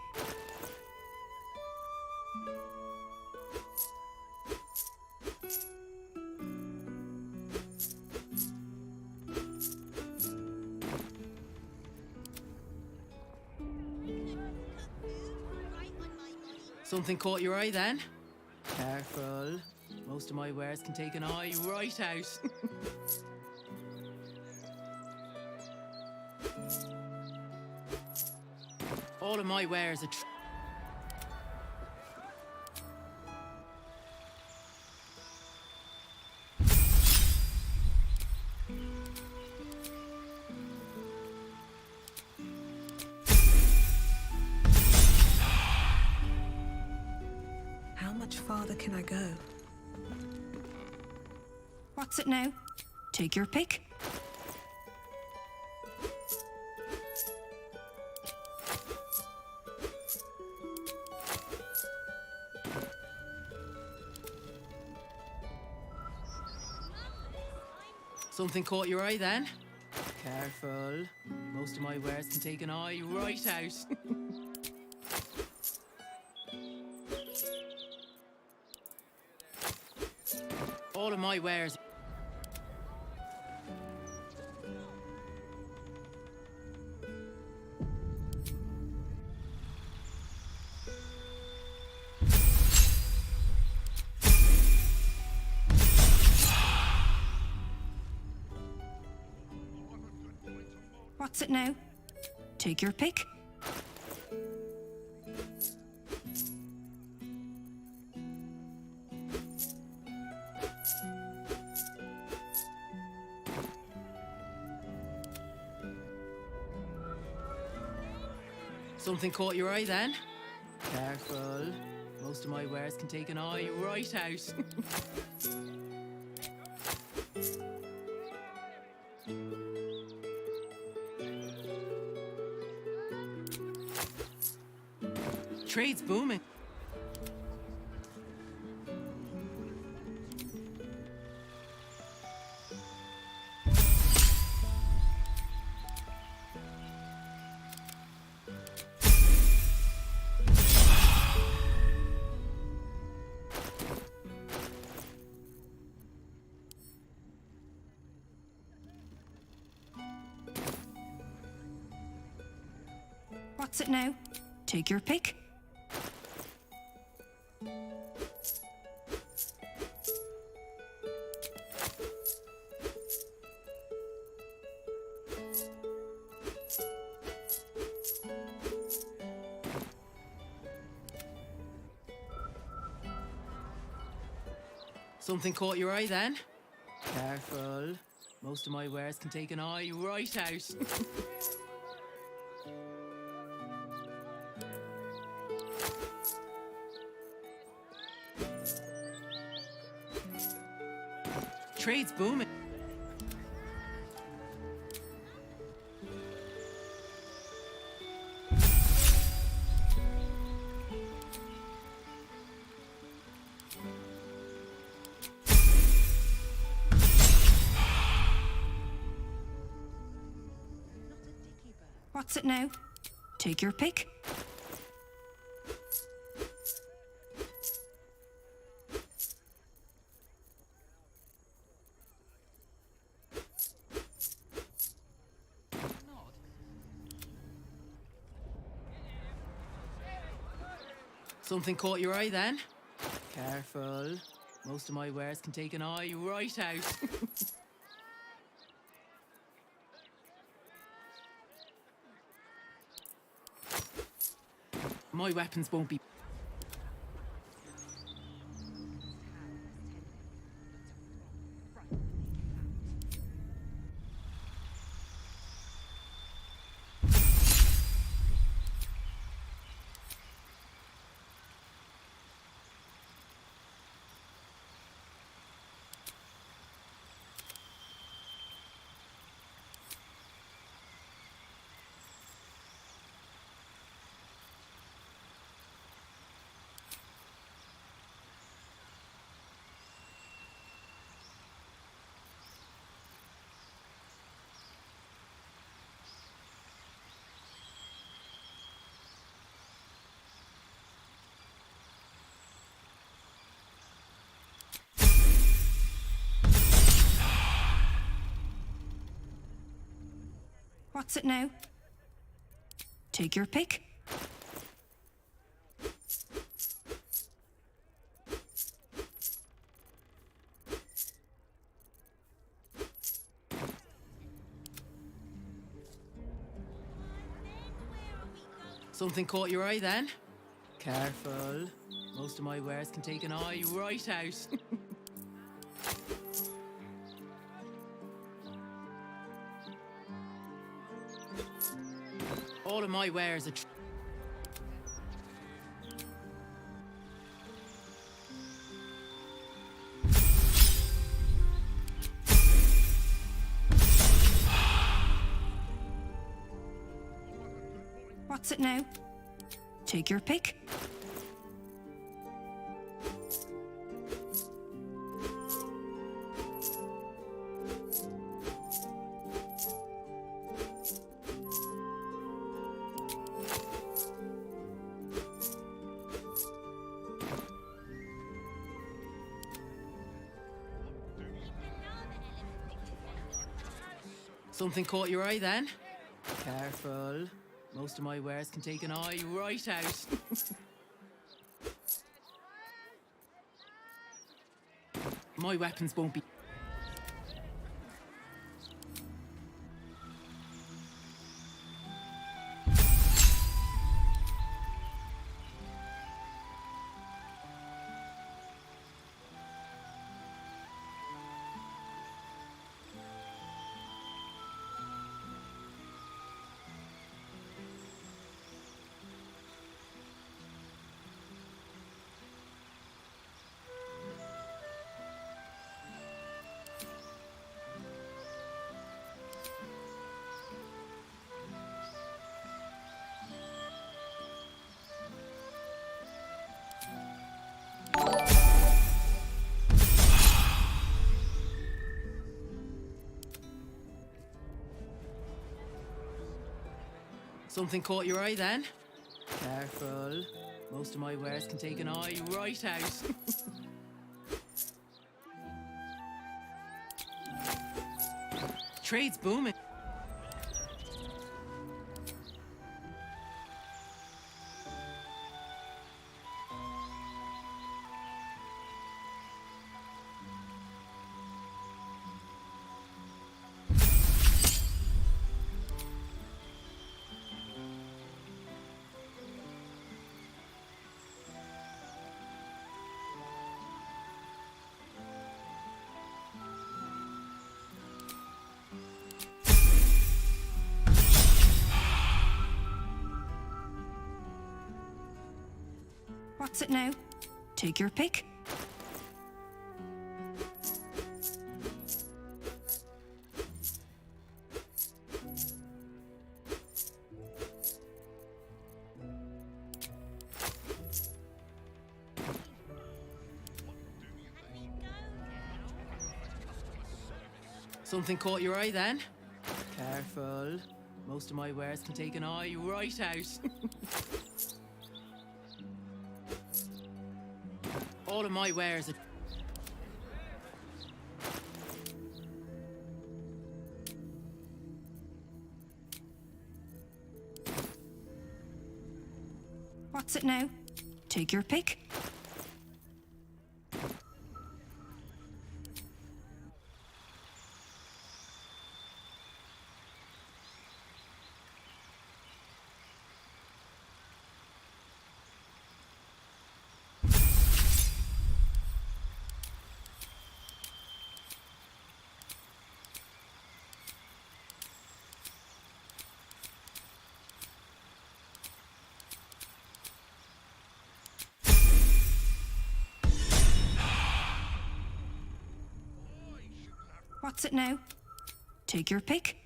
Something caught your eye then? Careful. Most of my wares can take an eye right out. All of my wares are How much farther can I go? What's it now? Take your pick. Something caught your eye then? Careful. Most of my wares can take an eye right out. All of my wares. What's it now? Take your pick. Something caught your eye then? Careful. Most of my wares can take an eye right out. Trade's booming. What's it now? Take your pick. Something caught your eye then? Careful. Most of my wares can take an eye right out. Trade's booming. What's it now? Take your pick. Something caught your eye then? Careful. Most of my wares can take an eye right out. My weapons won't be... What's it now? Take your pick. Something caught your eye then? Careful. Most of my wares can take an eye right out. All of my wares are... What's it now? Take your pick. Something caught your eye then? Careful. Most of my wares can take an eye right out. My weapons won't be... Something caught your eye then? Careful. Most of my wares can take an eye right out. Trade's booming. What's it now? Take your pick. Something caught your eye then? Careful. Most of my wares can take an eye right out. All of my wares are... What's it now? Take your pick. What's it now? Take your pick.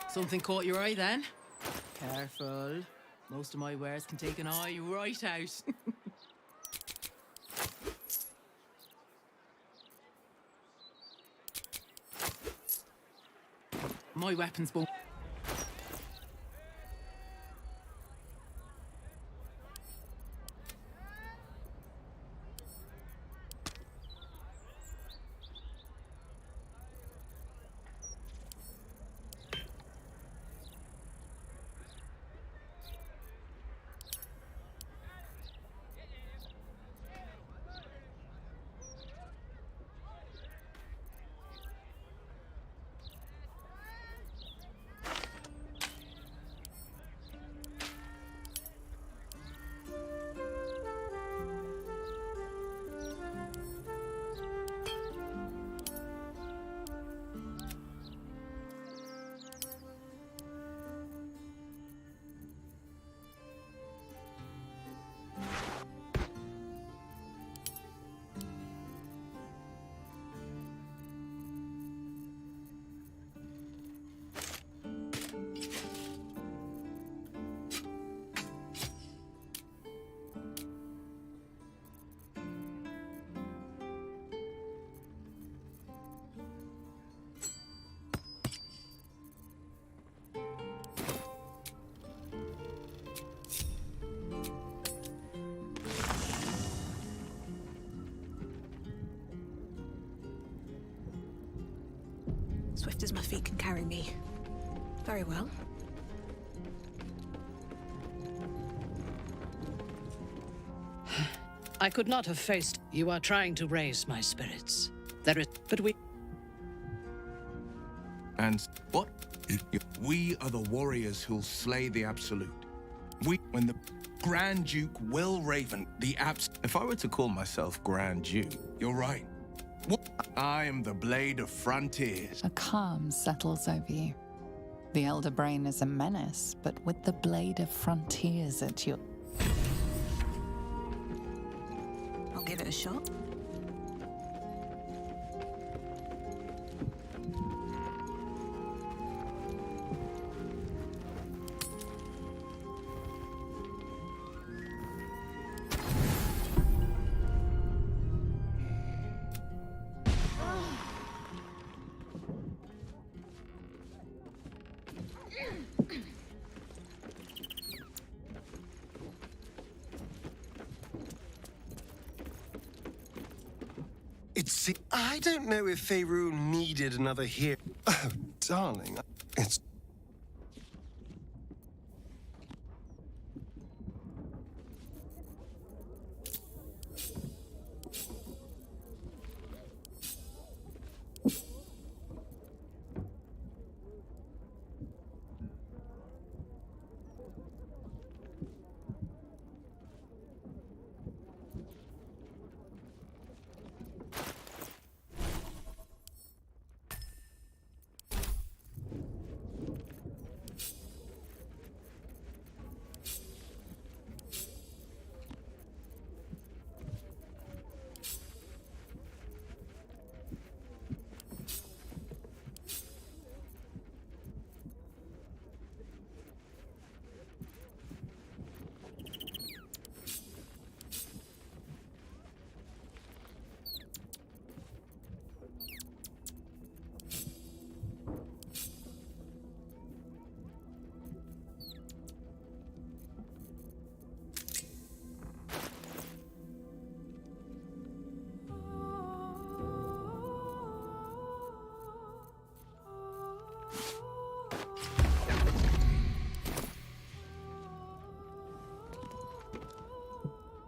Something caught your eye then? Careful. Most of my wares can take an eye right out. My weapons won't... Swift as my feet can carry me. Very well. I could not have faced. You are trying to raise my spirits. There is, but we. And what? We are the warriors who'll slay the Absolute. When the Grand Duke Will Raven, the If I were to call myself Grand Duke, you're right. I am the Blade of Frontiers. A calm settles over you. The Elder Brain is a menace, but with the Blade of Frontiers at your... I'll give it a shot. I don't know if Faerun needed another hero. Oh, darling, it's...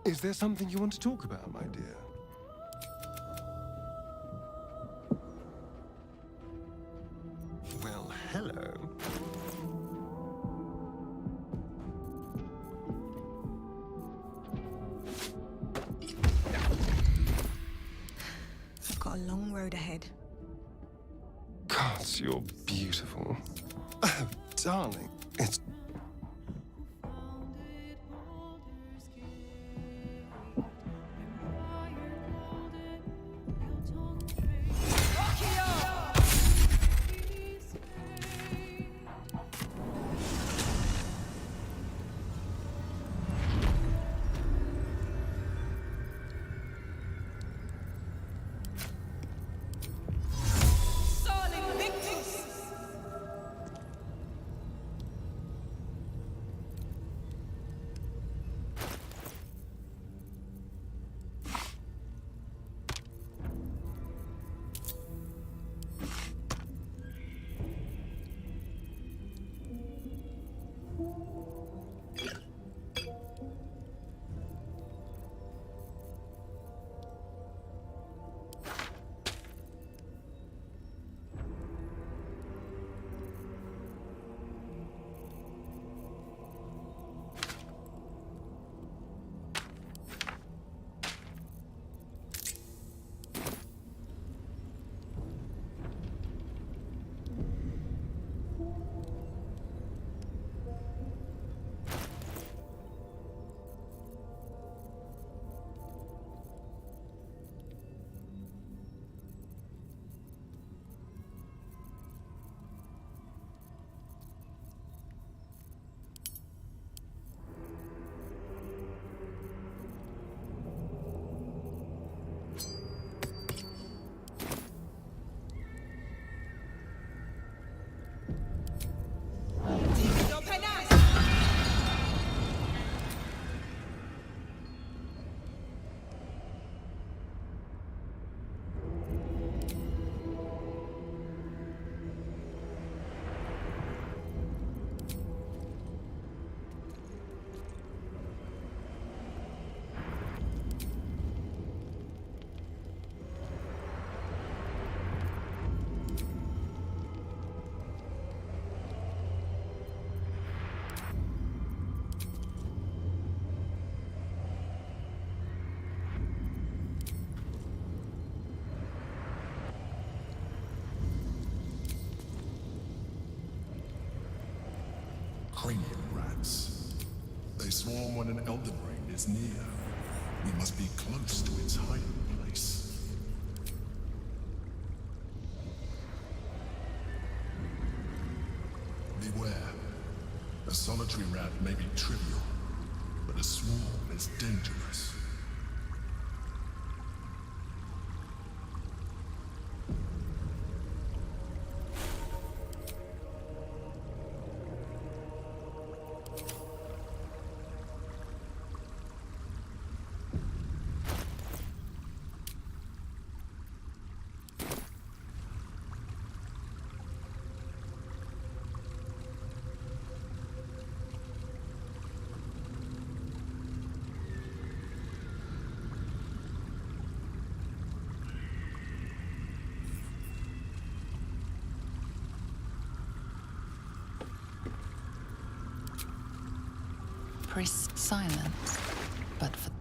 Is there something you want to talk about, my dear? Well, hello. I've got a long road ahead. God, you're beautiful. Oh, darling, it's... Cranium rats. They swarm when an Elder Brain is near. We must be close to its hiding place. Beware. A solitary rat may be trivial, but a swarm is dangerous. Press silence, but for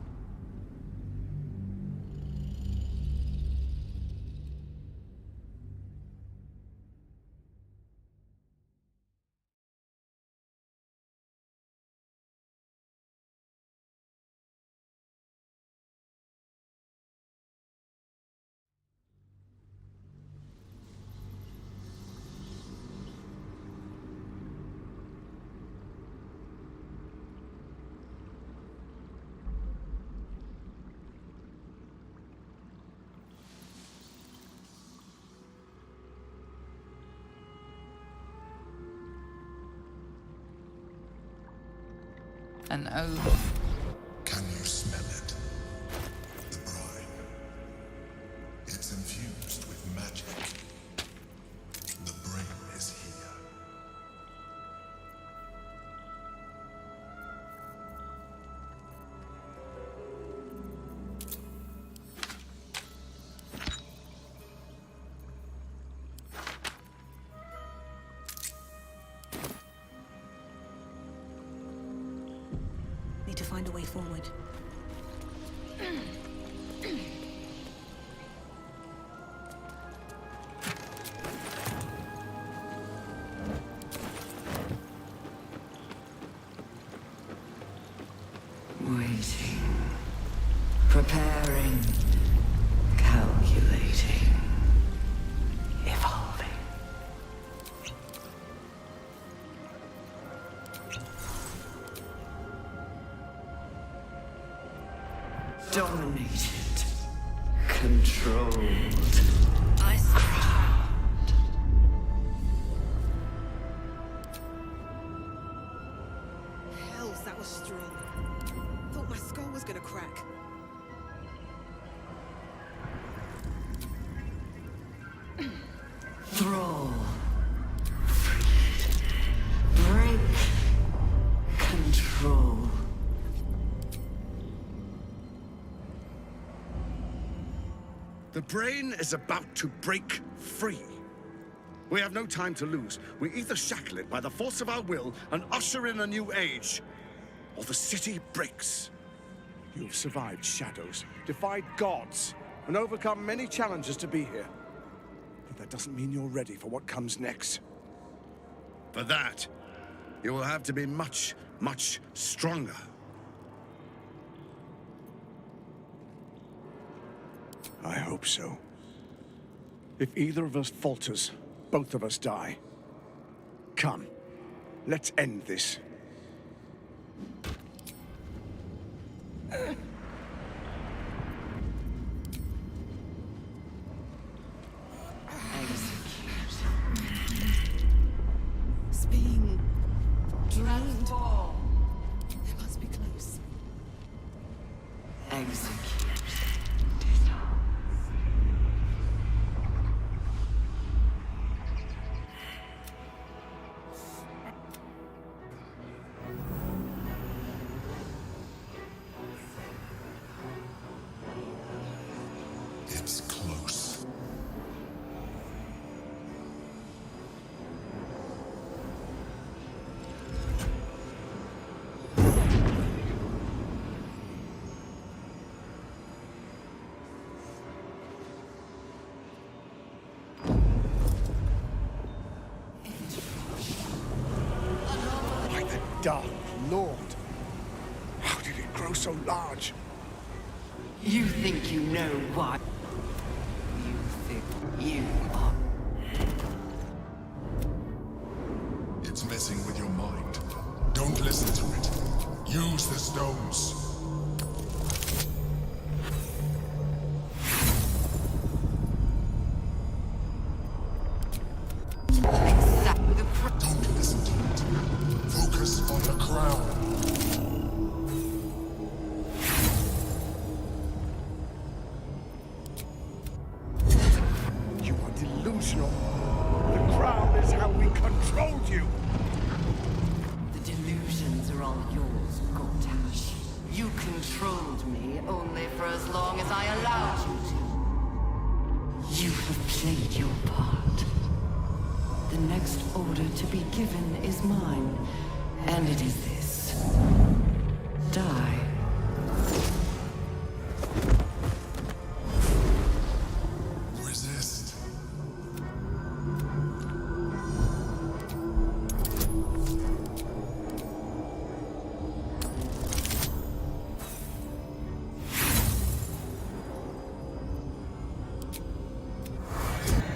an oath. Can you smell it? The brine. It's infused with magic. The brain is here. need to find a way forward. Waiting. Preparing. Calculating. Evolving. Dominated. Controlled. Ice Crowned. Hells, that was strong. Thought my skull was gonna crack. Thrall. Freed. Break. Control. The brain is about to break free. We have no time to lose. We either shackle it by the force of our will and usher in a new age, or the city breaks. You have survived shadows, defied gods, and overcome many challenges to be here. But that doesn't mean you're ready for what comes next. For that, you will have to be much, much stronger. I hope so. If either of us falters, both of us die. Come, let's end this. It's being drained. It must be close. Execute. It's close. By the Dark Lord! How did it grow so large? You think you know what? You think you are. It's messing with your mind. Don't listen to it. Use the stones. Don't listen to it. Focus on the crown. You are delusional. The crown is how we controlled you. The delusions are all yours, Gortash. You controlled me only for as long as I allowed you to. You have played your part. The next order to be given is mine, and it is this. Die. Resist.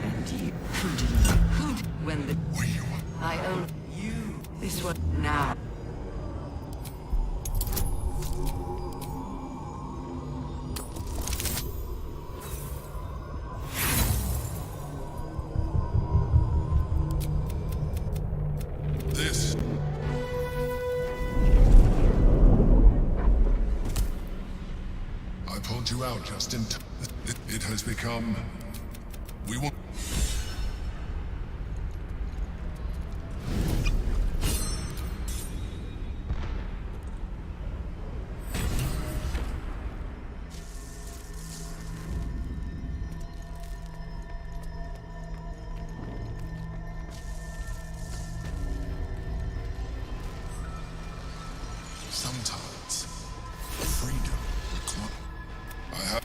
And you, who did, when the, I own you, this one, now. This. I pulled you out just in time. It has become... We will... Sometimes freedom required. I have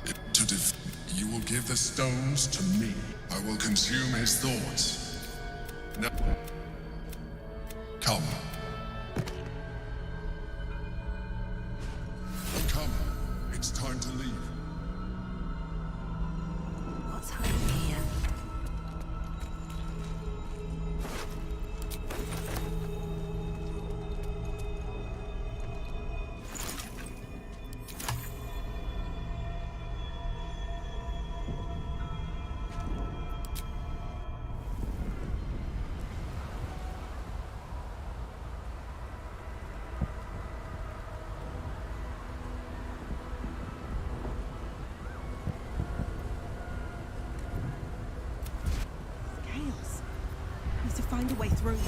it to You will give the stones to me. I will consume his thoughts. Now, come. Come. It's time to leave. What's happening here? Find a way through.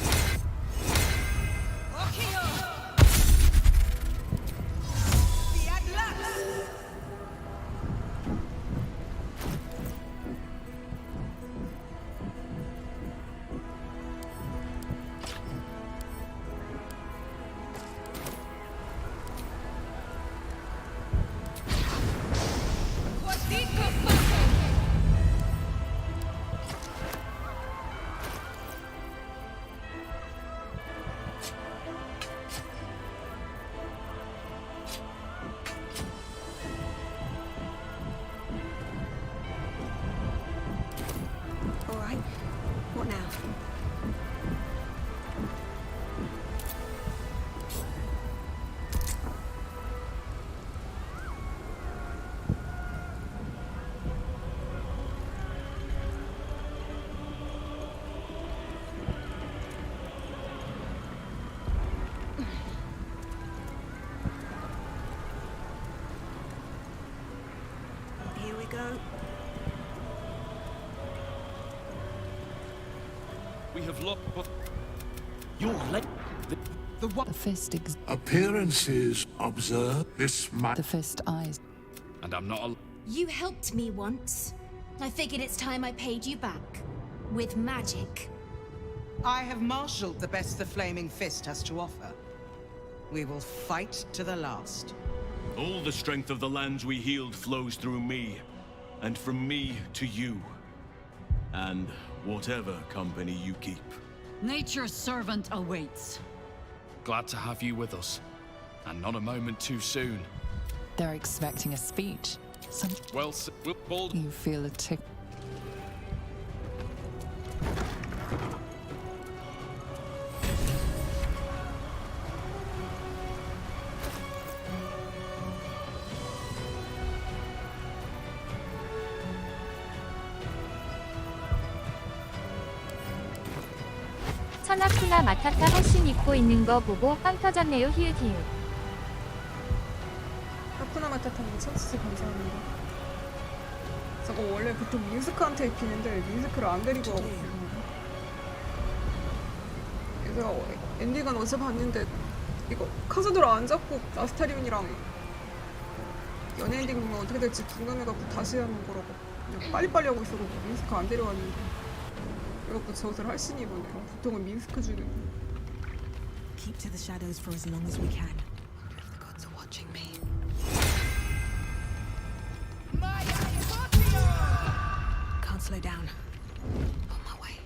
What now? Here we go. We have lost. You're late. The fist Appearances observe this The fist eyes. And I'm not. You helped me once. I figured it's time I paid you back. With magic. I have marshaled the best the Flaming Fist has to offer. We will fight to the last. All the strength of the lands we healed flows through me, and from me to you. And whatever company you keep. Nature's servant awaits. Glad to have you with us. And not a moment too soon. They're expecting a speech. Well, Baldur. You feel a tick. 천하쿠나 마타카 할신 입고 있는 거 보고 빵 터졌네요. 히읗히읗. 하쿠나 마타타님 선수스 감사합니다. 저거 원래 보통 민스크한테 입히는데 민스크를 안 데리고 가고 제가 엔딩은 어제 봤는데 이거 카드를 안 잡고 아스타리온이랑 연애 엔딩 보면 어떻게 될지 궁금해갖고 다시 하는 거라고 그냥 빨리빨리 하고 있어서 민스크 안 데려왔는데 이것도 저것을 할 신이 보네요. 보통은 민스크 주는. Keep to the shadows for as long as we can. If the gods are watching me. Can't slow down. On my way.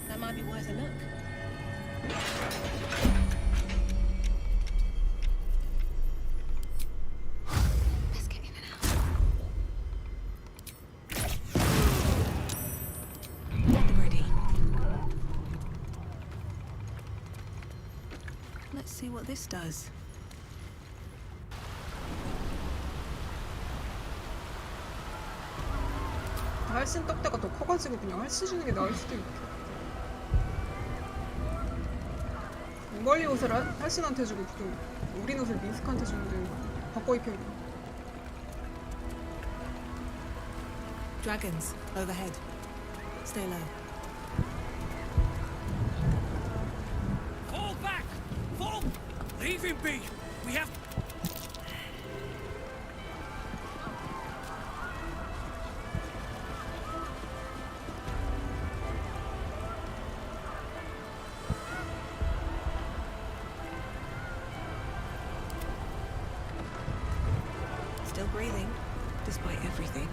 That might be worth a look. Let's see what this does. 할신 떡대가 더 커가지고 그냥 할신 주는 게 나을 수도 있겠다. 우발리 옷을 할신한테 주고 좀 우린 옷을 민스크한테 주는데 바꿔 입혀야겠다. Dragons overhead. Stay low. Fall back! Fall! Leave him be! We have. breathing, despite everything.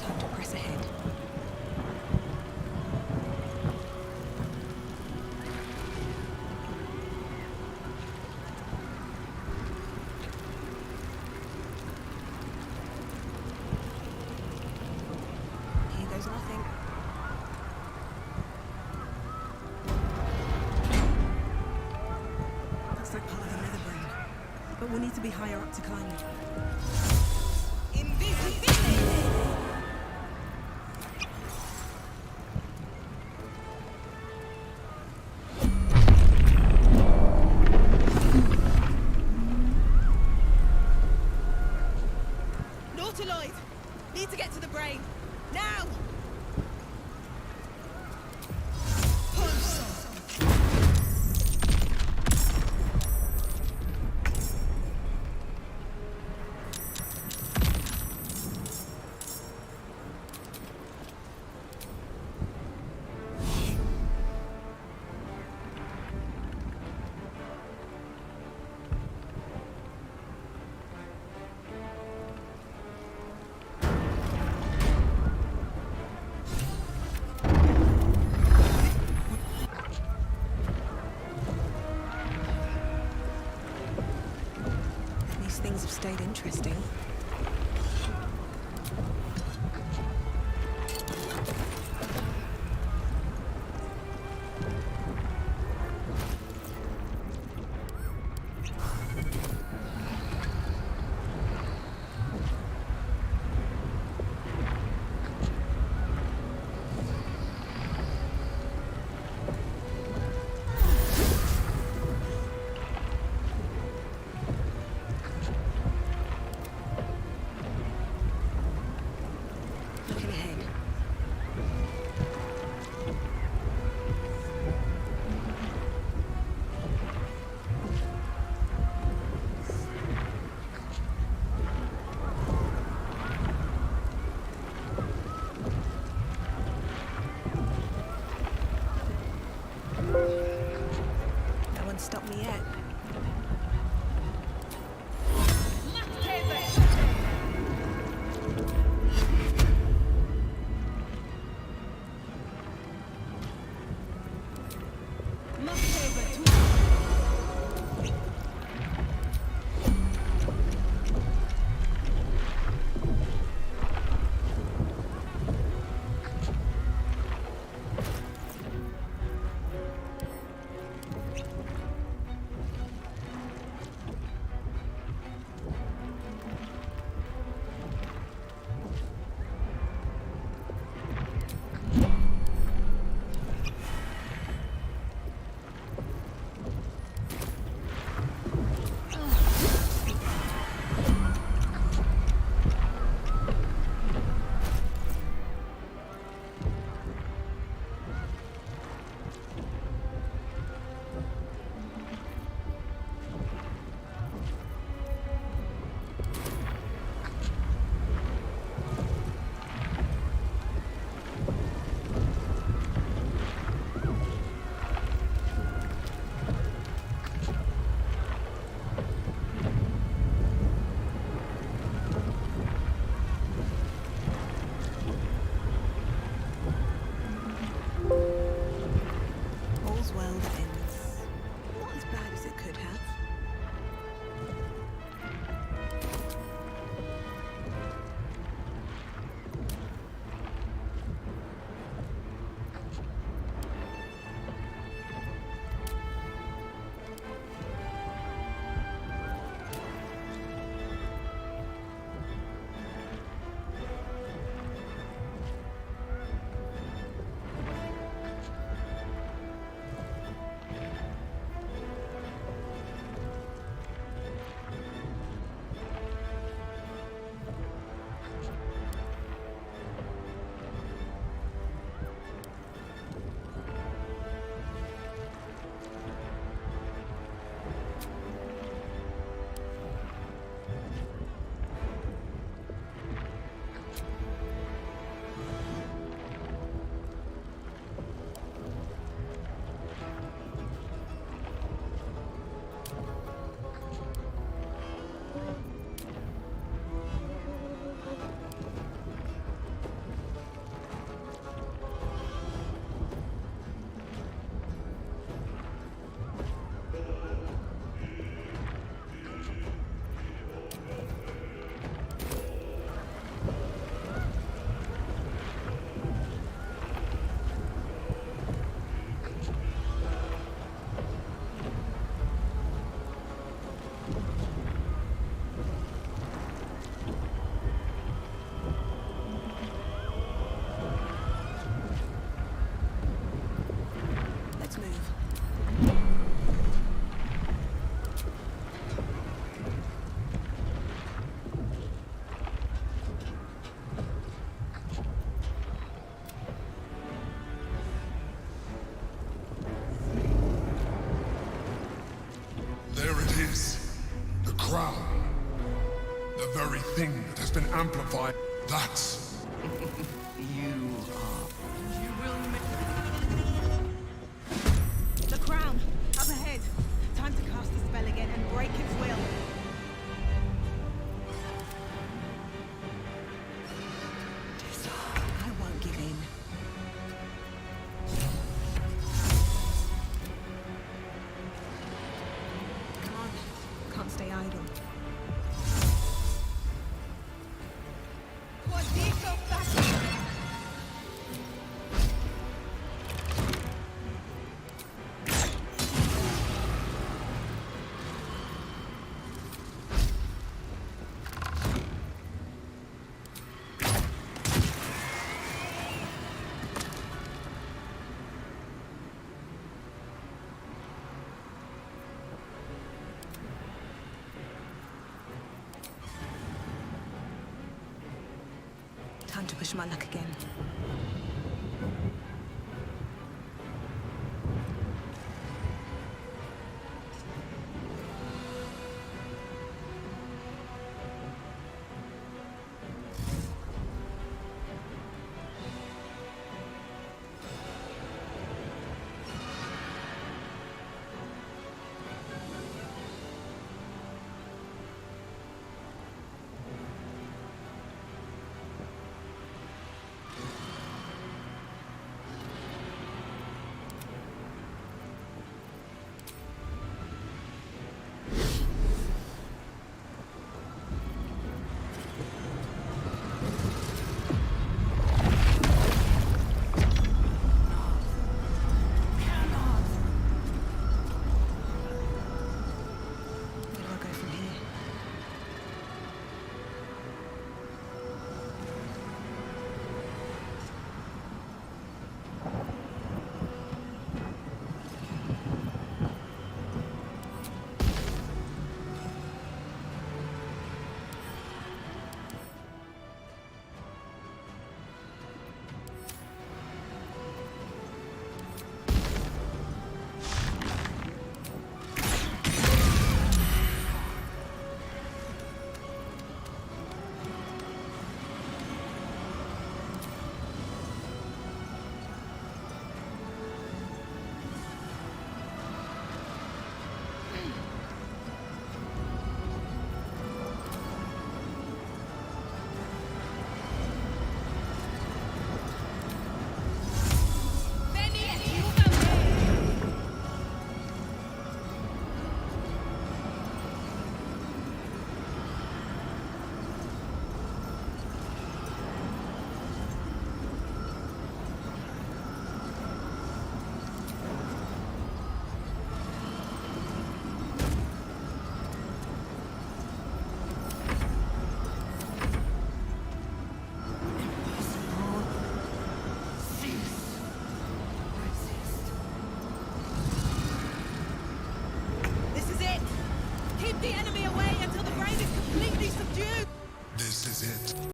Time to press ahead. Here goes nothing. Looks like part of the nether brain. But we'll need to be higher up to climb it. Invisibility! Nautiloid! Need to get to the brain! Now! These things have stayed interesting. crown. The very thing that has been amplified. That's... You are. You will The crown! Up ahead! Time to cast the spell again and break its will. I won't give in. Come on. Can't stay idle. Time to push my luck again.